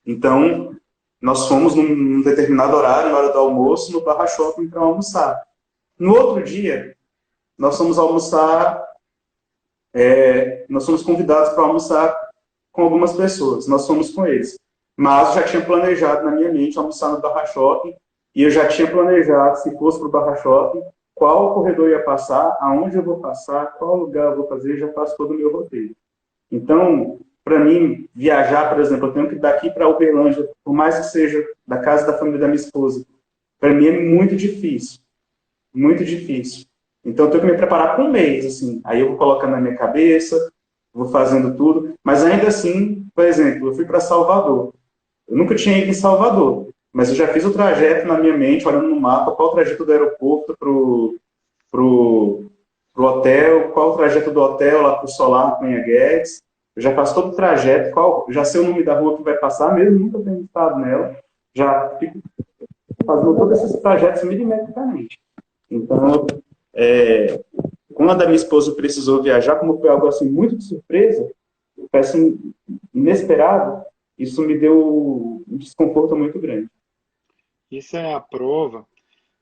Então, nós fomos num determinado horário, na hora do almoço, no Barra Shopping para almoçar. No outro dia, nós fomos almoçar, nós fomos convidados para almoçar com algumas pessoas, nós fomos com eles. Mas eu já tinha planejado na minha mente almoçar no Barra Shopping, e eu já tinha planejado, se fosse para o Barra Shopping, qual corredor ia passar, aonde eu vou passar, qual lugar eu vou fazer, eu já faço todo o meu roteiro. Então, para mim, viajar, por exemplo, eu tenho que ir daqui para Uberlândia, por mais que seja da casa da família da minha esposa, para mim é muito difícil. Muito difícil. Então, eu tenho que me preparar por 1 mês, assim. Aí eu vou colocando na minha cabeça, vou fazendo tudo. Mas ainda assim, por exemplo, eu fui para Salvador. Eu nunca tinha ido em Salvador, mas eu já fiz o trajeto na minha mente, olhando no mapa, qual o trajeto do aeroporto pro hotel, qual o trajeto do hotel lá pro Solar, no Cunha Guedes. Eu já faço todo o trajeto, já sei o nome da rua que vai passar, mesmo nunca tendo estado nela. Já fico fazendo todos esses trajetos milimetricamente. Então, quando a minha esposa precisou viajar, como foi algo assim muito de surpresa, assim, inesperado, isso me deu um desconforto muito grande. Isso é a prova,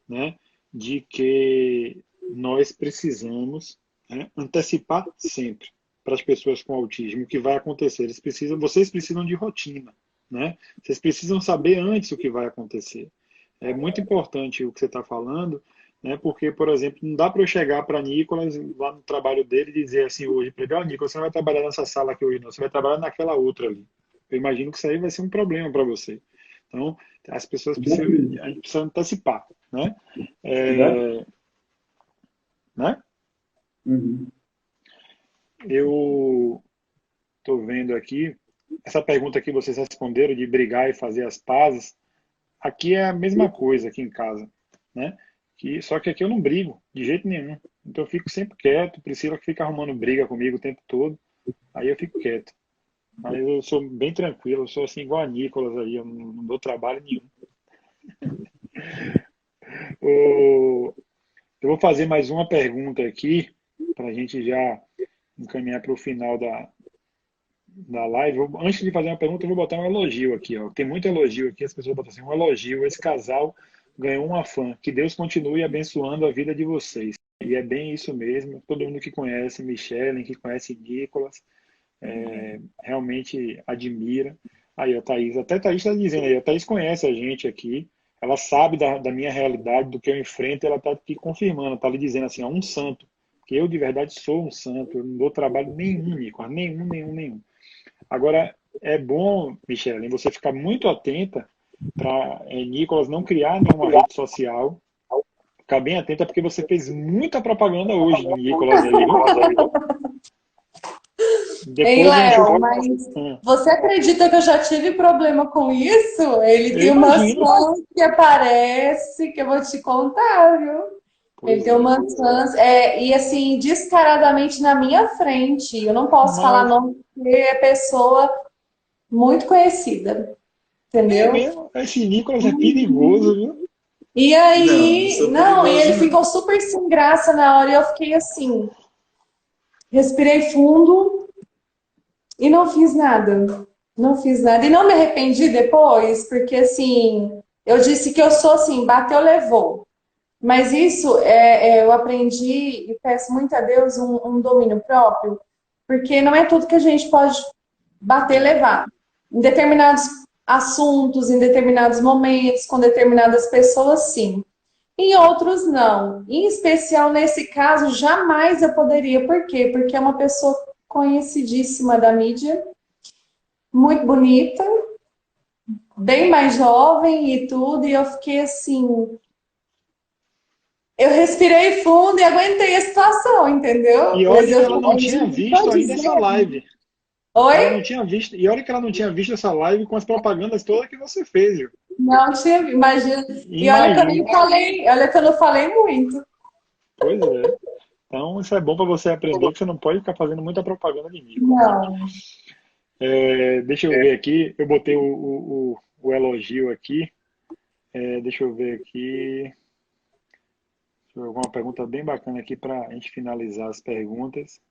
né, de que nós precisamos, né, antecipar sempre para as pessoas com autismo o que vai acontecer. Vocês precisam de rotina, né? Vocês precisam saber antes o que vai acontecer. É muito importante o que você está falando, né? Porque, por exemplo, não dá para eu chegar para Nicolas lá no trabalho dele e dizer assim hoje para ele: ó, Nicolas, você não vai trabalhar nessa sala aqui hoje, não, você vai trabalhar naquela outra ali. Eu imagino que isso aí vai ser um problema para você. Então, as pessoas precisam, a gente precisa antecipar, né? Né? Uhum. Eu estou vendo aqui, essa pergunta que vocês responderam de brigar e fazer as pazes, aqui é a mesma coisa aqui em casa, né? Só que aqui eu não brigo, de jeito nenhum. Então eu fico sempre quieto, Priscila que fica arrumando briga comigo o tempo todo, aí eu fico quieto. Mas eu sou bem tranquilo, eu sou assim igual a Nicolas aí, eu não dou trabalho nenhum. Eu vou fazer mais uma pergunta aqui, para a gente já encaminhar para o final da live. Antes de fazer uma pergunta, eu vou botar um elogio aqui. Ó. Tem muito elogio aqui, as pessoas botam assim, um elogio. Esse casal ganhou uma fã. Que Deus continue abençoando a vida de vocês. E é bem isso mesmo. Todo mundo que conhece Michele, que conhece Nicolas, realmente admira. Aí a Thaís, até a Thaís está dizendo aí, a Thaís conhece a gente aqui, ela sabe da minha realidade, do que eu enfrento, ela está aqui confirmando, está lhe dizendo assim, ó, um santo, que eu de verdade sou um santo, eu não dou trabalho nenhum, Nicolas, nenhum. Agora, é bom, Michele, você ficar muito atenta para Nicolas não criar nenhuma rede social, ficar bem atenta, porque você fez muita propaganda hoje do Nicolas aí, viu? Ei, Léo, mas você acredita que eu já tive problema com isso? Ele tem umas fãs que aparece que eu vou te contar, viu? Ele tem umas fãs, e assim, descaradamente na minha frente. Eu não posso falar nome porque é pessoa muito conhecida, entendeu? É mesmo? Esse Nicolas é perigoso, viu? E aí, e ele ficou super sem graça na hora e eu fiquei assim, respirei fundo. E não fiz nada. Não fiz nada. E não me arrependi depois, porque assim, eu disse que eu sou assim, bateu, levou. Mas isso eu aprendi e peço muito a Deus um domínio próprio, porque não é tudo que a gente pode bater, levar. Em determinados assuntos, em determinados momentos, com determinadas pessoas, sim. Em outros, não. Em especial, nesse caso, jamais eu poderia. Por quê? Porque é uma pessoa conhecidíssima da mídia, muito bonita, bem mais jovem e tudo, e eu fiquei assim, eu respirei fundo e aguentei a situação, entendeu? E olha que ela não tinha visto ainda essa live. Oi? Ela não tinha visto, e olha que ela não tinha visto essa live com as propagandas todas que você fez, viu? Não tinha, imagina. E olha que eu não falei muito. Pois é. Então, isso é bom para você aprender que você não pode ficar fazendo muita propaganda de mim. Não. Deixa eu ver aqui. Eu botei o elogio aqui. Deixa eu ver aqui. Deixa eu ver uma pergunta bem bacana aqui para a gente finalizar as perguntas.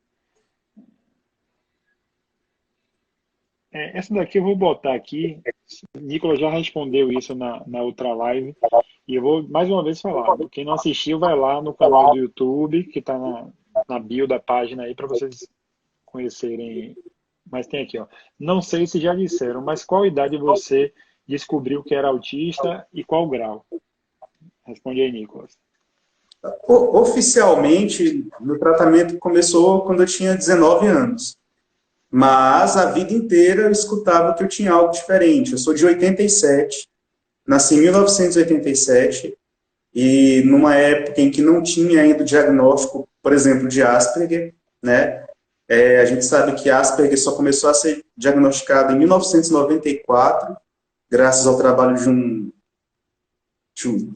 Essa daqui eu vou botar aqui. O Nicolas já respondeu isso na outra live. E eu vou mais uma vez falar. Quem não assistiu, vai lá no canal do YouTube, que está na bio da página aí, para vocês conhecerem. Mas tem aqui, ó. Não sei se já disseram, mas qual idade você descobriu que era autista e qual grau? Responde aí, Nicolas. Oficialmente, meu tratamento começou quando eu tinha 19 anos. Mas a vida inteira eu escutava que eu tinha algo diferente. Eu sou de 87, nasci em 1987, e numa época em que não tinha ainda o diagnóstico, por exemplo, de Asperger, né? A gente sabe que Asperger só começou a ser diagnosticado em 1994, graças ao trabalho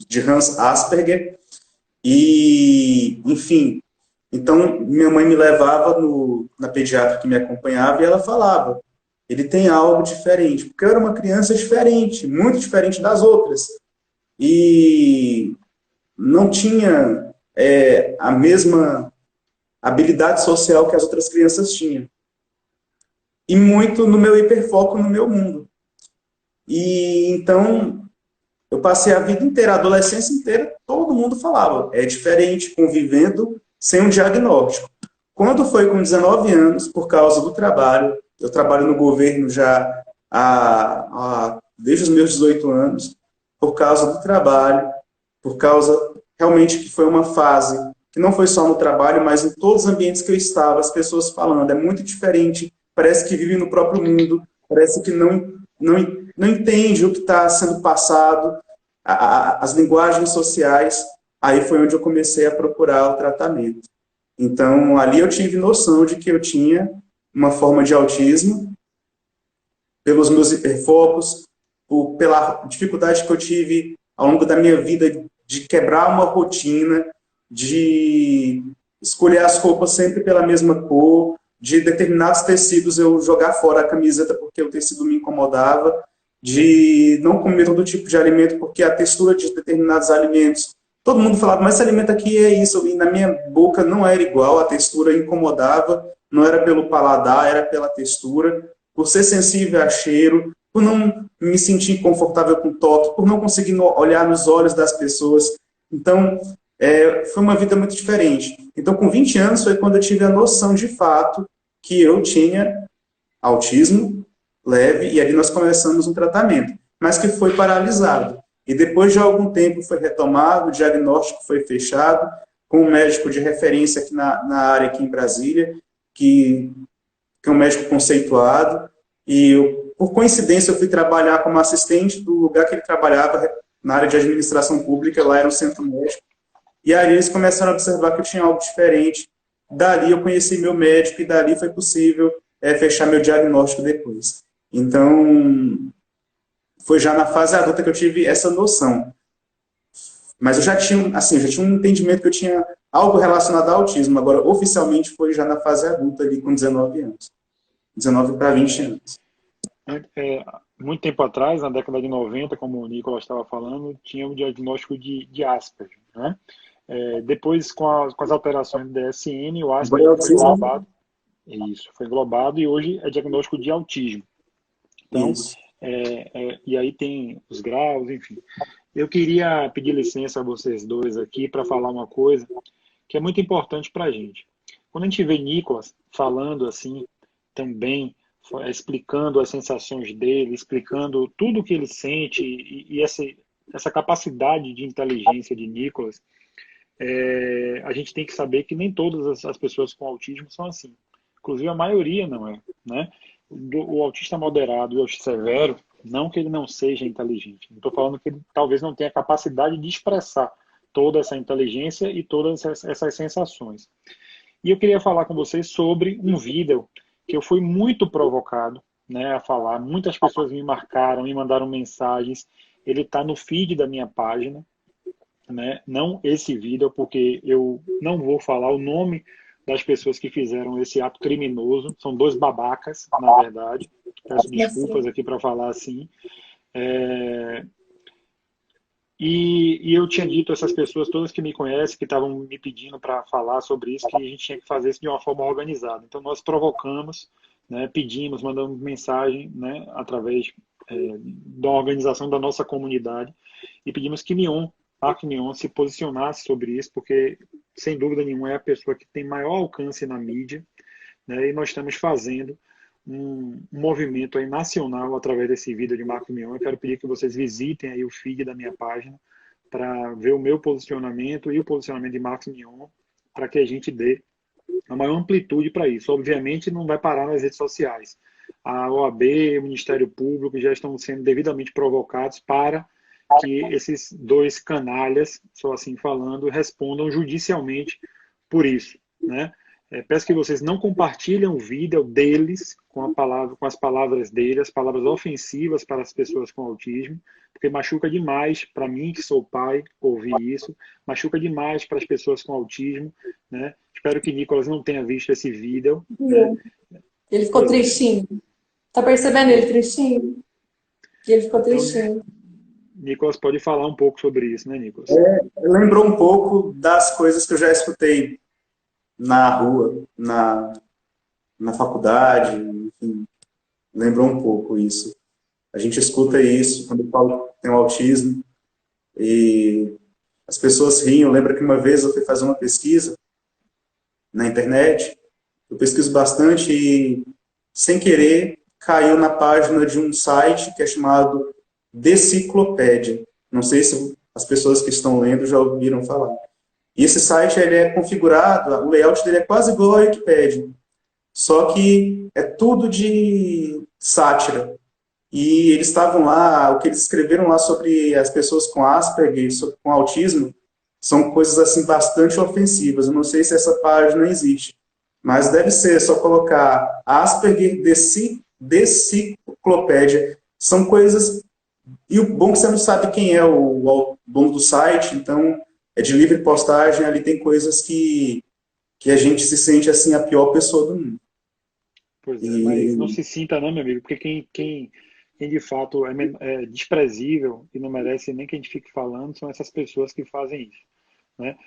de Hans Asperger. E, enfim, então minha mãe me levava na pediatra que me acompanhava e ela falava, ele tem algo diferente, porque eu era uma criança diferente, muito diferente das outras. E não tinha a mesma habilidade social que as outras crianças tinham. E muito no meu hiperfoco no meu mundo. E então, eu passei a vida inteira, a adolescência inteira, todo mundo falava, é diferente, convivendo sem um diagnóstico. Quando foi com 19 anos, por causa do trabalho, eu trabalho no governo já desde os meus 18 anos, por causa do trabalho, por causa realmente que foi uma fase que não foi só no trabalho, mas em todos os ambientes que eu estava, as pessoas falando, é muito diferente, parece que vive no próprio mundo, parece que não entende o que está sendo passado, as linguagens sociais. Aí foi onde eu comecei a procurar o tratamento. Então, ali eu tive noção de que eu tinha uma forma de autismo, pelos meus hiperfocos, pela dificuldade que eu tive ao longo da minha vida de quebrar uma rotina, de escolher as roupas sempre pela mesma cor, de determinados tecidos eu jogar fora a camiseta porque o tecido me incomodava, de não comer todo tipo de alimento porque a textura de determinados alimentos, todo mundo falava, mas esse alimento aqui é isso, e na minha boca não era igual, a textura incomodava, não era pelo paladar, era pela textura, por ser sensível a cheiro, por não me sentir confortável com toque, por não conseguir olhar nos olhos das pessoas. Então, foi uma vida muito diferente. Então, com 20 anos foi quando eu tive a noção de fato que eu tinha autismo leve, e ali nós começamos um tratamento, mas que foi paralisado. E depois de algum tempo foi retomado, o diagnóstico foi fechado, com um médico de referência aqui na área aqui em Brasília, que é um médico conceituado, e por coincidência eu fui trabalhar como assistente do lugar que ele trabalhava, na área de administração pública, lá era um centro médico, e aí eles começaram a observar que eu tinha algo diferente. Dali eu conheci meu médico, e dali foi possível fechar meu diagnóstico depois. Então, foi já na fase adulta que eu tive essa noção. Mas eu já tinha, assim, um entendimento que eu tinha algo relacionado ao autismo. Agora, oficialmente, foi já na fase adulta, ali com 19 anos. 19 para 20 anos. Muito tempo atrás, na década de 90, como o Nicolas estava falando, tinha o diagnóstico de Asperger, né? Depois, com as alterações do DSM, o Asperger foi englobado. Isso, foi englobado, e hoje é diagnóstico de autismo. Então, e aí tem os graus, enfim. Eu queria pedir licença a vocês dois aqui para falar uma coisa que é muito importante para a gente. Quando a gente vê Nicolas falando assim, também explicando as sensações dele, explicando tudo o que ele sente e essa capacidade de inteligência de Nicolas, a gente tem que saber que nem todas as pessoas com autismo são assim. Inclusive a maioria não é, né? O autista moderado e o autista severo, não que ele não seja inteligente. Não estou falando que ele talvez não tenha capacidade de expressar toda essa inteligência e todas essas sensações. E eu queria falar com vocês sobre um vídeo que eu fui muito provocado, né, a falar. Muitas pessoas me marcaram, me mandaram mensagens. Ele está no feed da minha página, né? Não esse vídeo, porque eu não vou falar o nome das pessoas que fizeram esse ato criminoso. São dois babacas, na verdade. Peço desculpas aqui para falar assim. E eu tinha dito a essas pessoas, todas que me conhecem, que estavam me pedindo para falar sobre isso, que a gente tinha que fazer isso de uma forma organizada. Então nós provocamos, né, pedimos, mandamos mensagem, né, através da organização da nossa comunidade, e pedimos que Mark Mion se posicionasse sobre isso, porque, sem dúvida nenhuma, é a pessoa que tem maior alcance na mídia, né? E nós estamos fazendo um movimento aí nacional através desse vídeo de Mark Mion. Eu quero pedir que vocês visitem aí o feed da minha página para ver o meu posicionamento e o posicionamento de Mark Mion, para que a gente dê a maior amplitude para isso. Obviamente, não vai parar nas redes sociais. A OAB, o Ministério Público já estão sendo devidamente provocados para que esses dois canalhas, só assim falando, respondam judicialmente por isso, né? Peço que vocês não compartilhem o vídeo deles com as palavras dele, as palavras ofensivas para as pessoas com autismo, porque machuca demais para mim, que sou pai, ouvir isso, machuca demais para as pessoas com autismo, né? Espero que Nicolas não tenha visto esse vídeo. Né? Ele ficou tristinho. Tá percebendo ele tristinho? Ele ficou tristinho. Nicolas pode falar um pouco sobre isso, né, Nicolas? Lembrou um pouco das coisas que eu já escutei na rua, na faculdade, enfim. Lembrou um pouco isso. A gente escuta isso quando eu falo que tem um autismo e as pessoas riem. Eu lembro que uma vez eu fui fazer uma pesquisa na internet, eu pesquiso bastante e, sem querer, caiu na página de um site que é chamado Deciclopédia. Não sei se as pessoas que estão lendo já ouviram falar. E esse site ele é configurado, o layout dele é quase igual à Wikipédia, só que é tudo de sátira. E eles estavam lá, o que eles escreveram lá sobre as pessoas com Asperger, com autismo, são coisas assim bastante ofensivas. Eu não sei se essa página existe, mas deve ser, é só colocar Asperger Deciclopédia. São coisas... E o bom é que você não sabe quem é o dono do site, então é de livre postagem, ali tem coisas que a gente se sente assim a pior pessoa do mundo. Pois é, mas não se sinta não, meu amigo, porque quem de fato é desprezível e não merece nem que a gente fique falando são essas pessoas que fazem isso, né?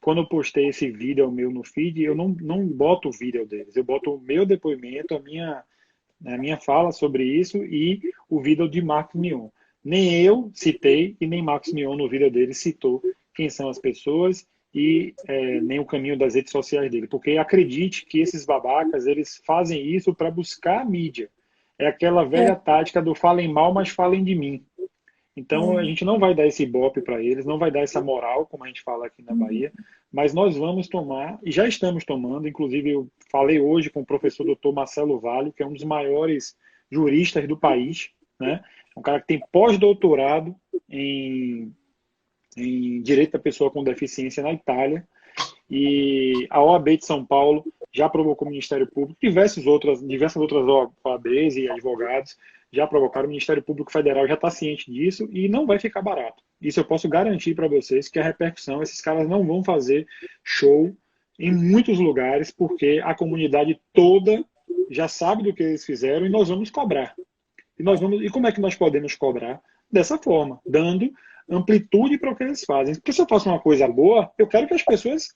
Quando eu postei esse vídeo meu no feed, eu não boto o vídeo deles, eu boto o meu depoimento, a minha fala sobre isso e o vídeo de Marcos Mion. Nem eu citei e nem Marcos Mion no vídeo dele citou quem são as pessoas e nem o caminho das redes sociais dele. Porque acredite que esses babacas, eles fazem isso para buscar a mídia. É aquela velha tática do falem mal, mas falem de mim. Então a gente não vai dar esse ibope para eles, não vai dar essa moral, como a gente fala aqui na Bahia, mas nós vamos tomar, e já estamos tomando, inclusive eu falei hoje com o professor Dr. Marcelo Vale, que é um dos maiores juristas do país, né? Um cara que tem pós-doutorado em Direito da Pessoa com Deficiência na Itália, e a OAB de São Paulo já provocou o Ministério Público, diversas outras OABs e advogados já provocaram, o Ministério Público Federal já está ciente disso e não vai ficar barato. Isso eu posso garantir para vocês que a repercussão, esses caras não vão fazer show em muitos lugares, porque a comunidade toda já sabe do que eles fizeram e nós vamos cobrar. E como é que nós podemos cobrar? Dessa forma, dando amplitude para o que eles fazem. Porque se eu faço uma coisa boa, eu quero que as pessoas,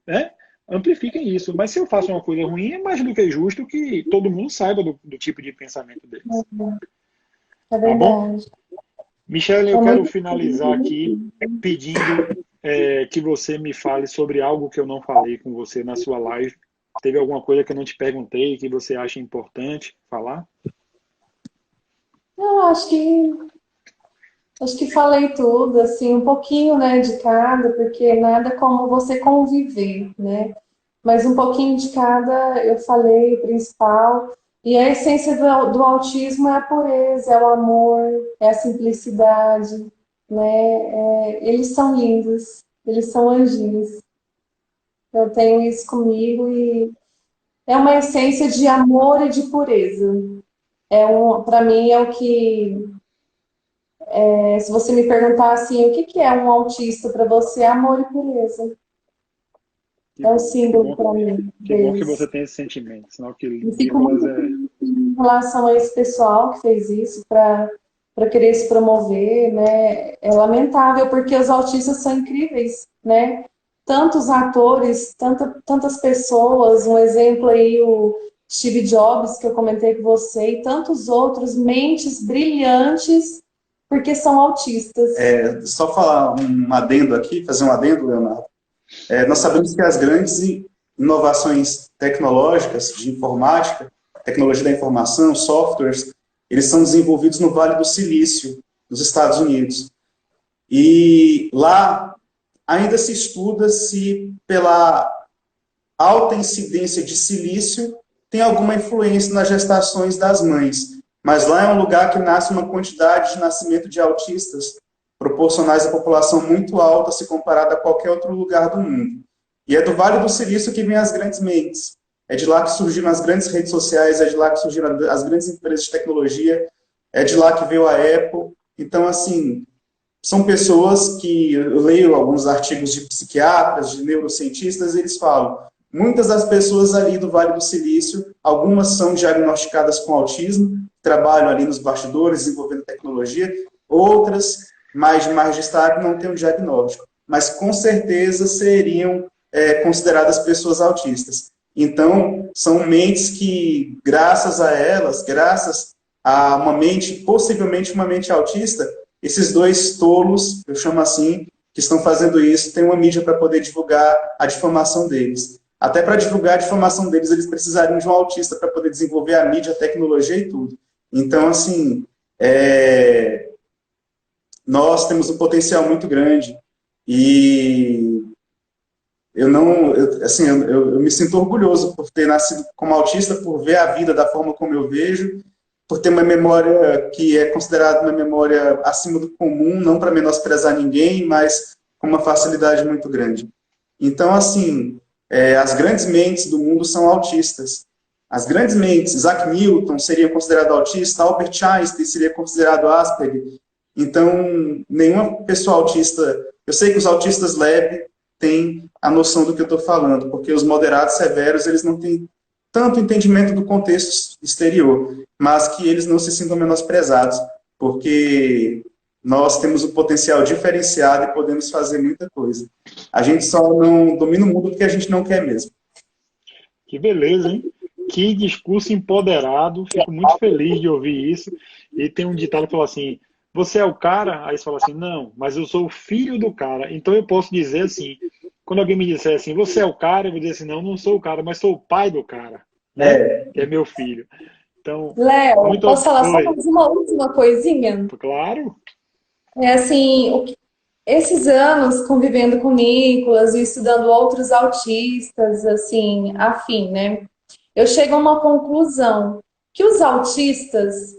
né, amplifiquem isso. Mas se eu faço uma coisa ruim, é mais do que justo que todo mundo saiba do tipo de pensamento deles. É verdade. Tá bom? Michele, eu quero finalizar aqui pedindo que você me fale sobre algo que eu não falei com você na sua live. Teve alguma coisa que eu não te perguntei que você acha importante falar? Não, acho que falei tudo, assim, um pouquinho, né, de cada, porque nada como você conviver, né? Mas um pouquinho de cada eu falei, o principal. E a essência do autismo é a pureza, é o amor, é a simplicidade, né? Eles são lindos, eles são anjinhos. Eu tenho isso comigo e é uma essência de amor e de pureza. Para mim é o que se você me perguntar assim, o que é um autista para você? Amor e pureza. É o símbolo para mim. Que bom que você tem esse sentimento. Senão que fico muito em relação a esse pessoal que fez isso para querer se promover, né? É lamentável porque os autistas são incríveis, né? Tantos atores, tantas pessoas, um exemplo aí o Steve Jobs que eu comentei com você e tantos outros mentes brilhantes porque são autistas. Só falar um adendo aqui, fazer um adendo, Leonardo. Nós sabemos que as grandes inovações tecnológicas de informática, tecnologia da informação, softwares, eles são desenvolvidos no Vale do Silício, nos Estados Unidos. E lá ainda se estuda se pela alta incidência de silício tem alguma influência nas gestações das mães. Mas lá é um lugar que nasce uma quantidade de nascimento de autistas proporcionais à população muito alta se comparada a qualquer outro lugar do mundo. E é do Vale do Silício que vêm as grandes mentes. É de lá que surgiram as grandes redes sociais, é de lá que surgiram as grandes empresas de tecnologia, é de lá que veio a Apple. Então, assim, são pessoas que eu leio alguns artigos de psiquiatras, de neurocientistas, e eles falam, muitas das pessoas ali do Vale do Silício, algumas são diagnosticadas com autismo, trabalham ali nos bastidores, desenvolvendo tecnologia, outras, mais de destaque, não têm um diagnóstico, mas com certeza seriam consideradas pessoas autistas. Então, são mentes que, graças a elas, graças a uma mente, possivelmente uma mente autista, esses dois tolos, eu chamo assim, que estão fazendo isso, têm uma mídia para poder divulgar a difamação deles. Até para divulgar a difamação deles, eles precisariam de um autista para poder desenvolver a mídia, a tecnologia e tudo. Então, assim, nós temos um potencial muito grande e eu me sinto orgulhoso por ter nascido como autista, por ver a vida da forma como eu vejo, por ter uma memória que é considerada uma memória acima do comum, não para menosprezar ninguém, mas com uma facilidade muito grande. Então, assim, as grandes mentes do mundo são autistas. As grandes mentes, Isaac Newton seria considerado autista, Albert Einstein seria considerado Asperger. Então, nenhuma pessoa autista... Eu sei que os autistas leves têm a noção do que eu estou falando, porque os moderados severos, eles não têm tanto entendimento do contexto exterior, mas que eles não se sintam menosprezados, porque nós temos um potencial diferenciado e podemos fazer muita coisa. A gente só não domina o mundo porque a gente não quer mesmo. Que beleza, hein? Que discurso empoderado. Fico muito feliz de ouvir isso. E tem um ditado que fala assim, você é o cara? Aí você fala assim, não, mas eu sou o filho do cara. Então eu posso dizer assim, quando alguém me disser assim, você é o cara, eu vou dizer assim, não, não sou o cara, mas sou o pai do cara, né? Que é meu filho. Então, Léo, posso falar só mais uma última coisinha? Claro. É assim, esses anos convivendo com o Nicolas e estudando outros autistas, assim, afim, né? Eu chego a uma conclusão, que os autistas,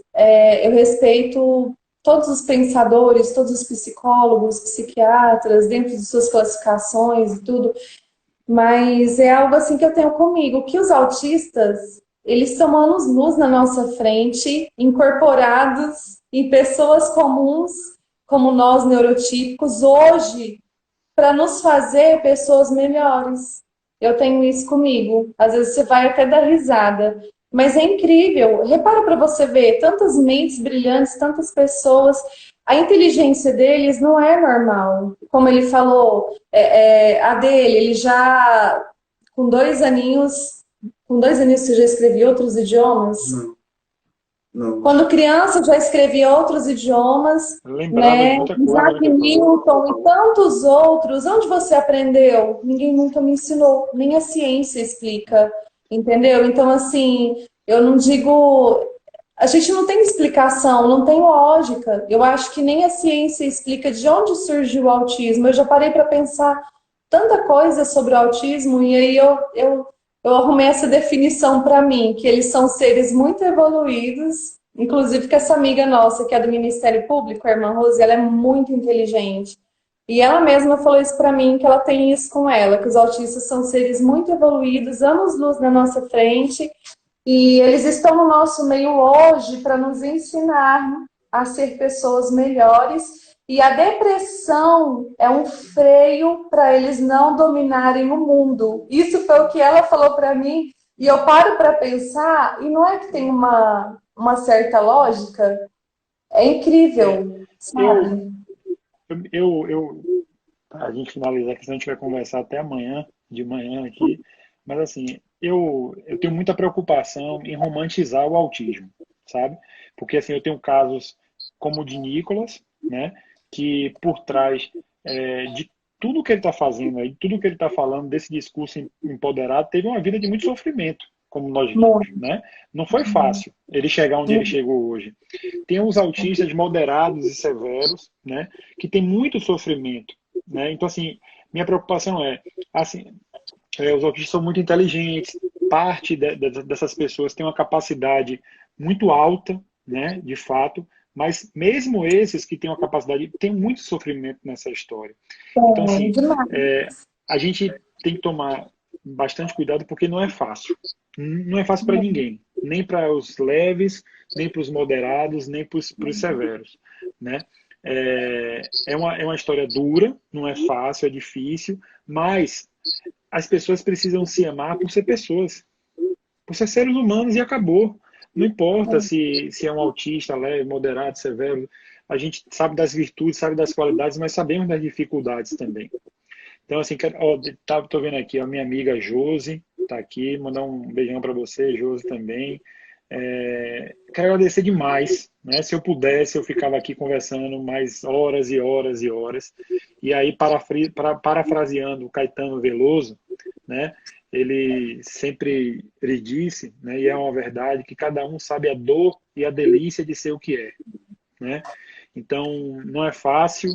eu respeito todos os pensadores, todos os psicólogos, psiquiatras, dentro de suas classificações e tudo, mas é algo assim que eu tenho comigo, que os autistas, eles são anos-luz na nossa frente, incorporados em pessoas comuns, como nós, neurotípicos, hoje, para nos fazer pessoas melhores. Eu tenho isso comigo. Às vezes você vai até dar risada. Mas é incrível. Repara para você ver, tantas mentes brilhantes, tantas pessoas. A inteligência deles não é normal. Como ele falou, a dele, ele já, com 2 aninhos você já escrevia outros idiomas? Não. Quando criança já escrevia outros idiomas, né? Isaac Newton e tantos outros. Onde você aprendeu? Ninguém nunca me ensinou, nem a ciência explica, entendeu? Então, assim, eu não digo... A gente não tem explicação, não tem lógica. Eu acho que nem a ciência explica de onde surgiu o autismo. Eu já parei para pensar tanta coisa sobre o autismo e aí eu arrumei essa definição para mim, que eles são seres muito evoluídos, inclusive que essa amiga nossa, que é do Ministério Público, a irmã Rose, ela é muito inteligente. E ela mesma falou isso para mim, que ela tem isso com ela, que os autistas são seres muito evoluídos, anos-luz na nossa frente, e eles estão no nosso meio hoje para nos ensinar a ser pessoas melhores. E a depressão é um freio para eles não dominarem o mundo. Isso foi o que ela falou para mim. E eu paro para pensar, e não é que tem uma certa lógica? É incrível, sabe? A gente finalizar aqui, senão a gente vai conversar até amanhã, de manhã aqui. Mas assim, eu tenho muita preocupação em romantizar o autismo, sabe? Porque assim, eu tenho casos como o de Nicolas, né? Que por trás de tudo que ele está fazendo aí, tudo que ele está falando desse discurso empoderado, teve uma vida de muito sofrimento, como nós vimos, né? Não foi fácil ele chegar onde ele chegou hoje. Tem os autistas moderados e severos, né? Que tem muito sofrimento, né? Então, assim, minha preocupação assim, os autistas são muito inteligentes, parte dessas pessoas tem uma capacidade muito alta, né? De fato, mas mesmo esses que têm uma capacidade, tem muito sofrimento nessa história. Então, assim, a gente tem que tomar bastante cuidado porque não é fácil. Não é fácil para ninguém. Nem para os leves, nem para os moderados, nem para os severos, né? É uma história dura, não é fácil, é difícil, mas as pessoas precisam se amar por ser pessoas, por ser seres humanos e acabou. Não importa se é um autista leve, moderado, severo, a gente sabe das virtudes, sabe das qualidades, mas sabemos das dificuldades também. Então, assim, tô vendo aqui, a minha amiga Josi está aqui, mandar um beijão para você, Josi também. Quero agradecer demais, né? Se eu pudesse, eu ficava aqui conversando mais horas e horas e horas. E aí, parafraseando o Caetano Veloso, né? ele disse, né, e é uma verdade, que cada um sabe a dor e a delícia de ser o que é, né? Então, não é fácil,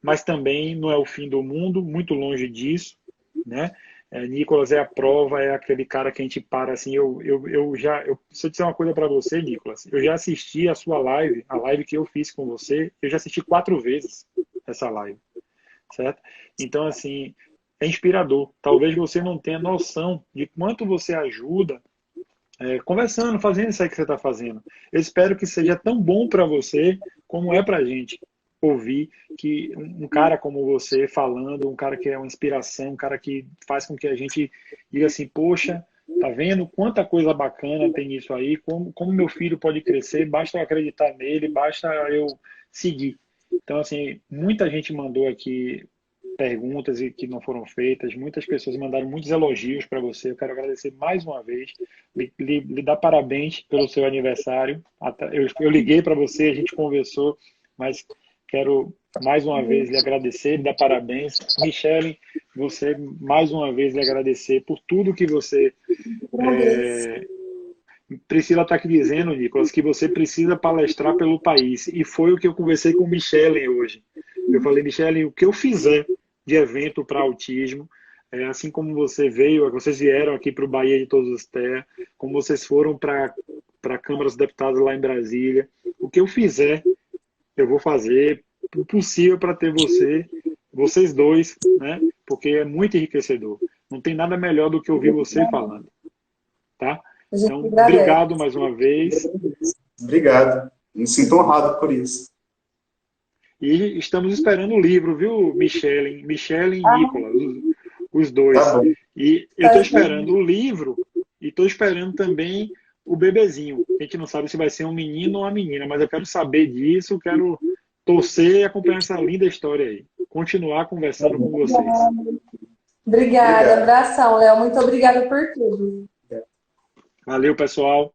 mas também não é o fim do mundo, muito longe disso, né? Nicolas é a prova, é aquele cara que a gente para assim. Se eu disser uma coisa para você, Nicolas, eu já assisti a sua live, a live que eu fiz com você, eu já assisti 4 vezes essa live, certo? Então, assim, é inspirador. Talvez você não tenha noção de quanto você ajuda conversando, fazendo isso aí que você está fazendo. Eu espero que seja tão bom para você como é para a gente ouvir que um cara como você falando, um cara que é uma inspiração, um cara que faz com que a gente diga assim, poxa, tá vendo quanta coisa bacana tem nisso aí, como meu filho pode crescer, basta eu acreditar nele, basta eu seguir. Então, assim, muita gente mandou aqui perguntas e que não foram feitas. Muitas pessoas mandaram muitos elogios para você. Eu quero agradecer mais uma vez, lhe dar parabéns pelo seu aniversário. Eu liguei para você, a gente conversou, mas quero mais uma vez lhe agradecer, lhe dar parabéns. Michele, você mais uma vez lhe agradecer por tudo que você... Priscila está aqui dizendo, Nicolas, que você precisa palestrar pelo país. E foi o que eu conversei com Michele hoje. Eu falei, Michele, o que eu fizer de evento para autismo, assim como vocês vieram aqui para o Bahia de Todos os Terras, como vocês foram para a Câmara dos Deputados lá em Brasília, o que eu fizer, eu vou fazer o possível para ter vocês dois, né? Porque é muito enriquecedor. Não tem nada melhor do que ouvir você falando, tá? Então, obrigado mais uma vez. Obrigado. Me sinto honrado por isso. E estamos esperando o livro, viu, Michele e Nicolas, os dois. Tá bom. E eu estou esperando o livro e estou esperando também o bebezinho. A gente não sabe se vai ser um menino ou uma menina, mas eu quero saber disso, quero torcer e acompanhar essa linda história aí. Continuar conversando com vocês. Obrigada, abração, Léo. Muito obrigada por tudo. Valeu, pessoal.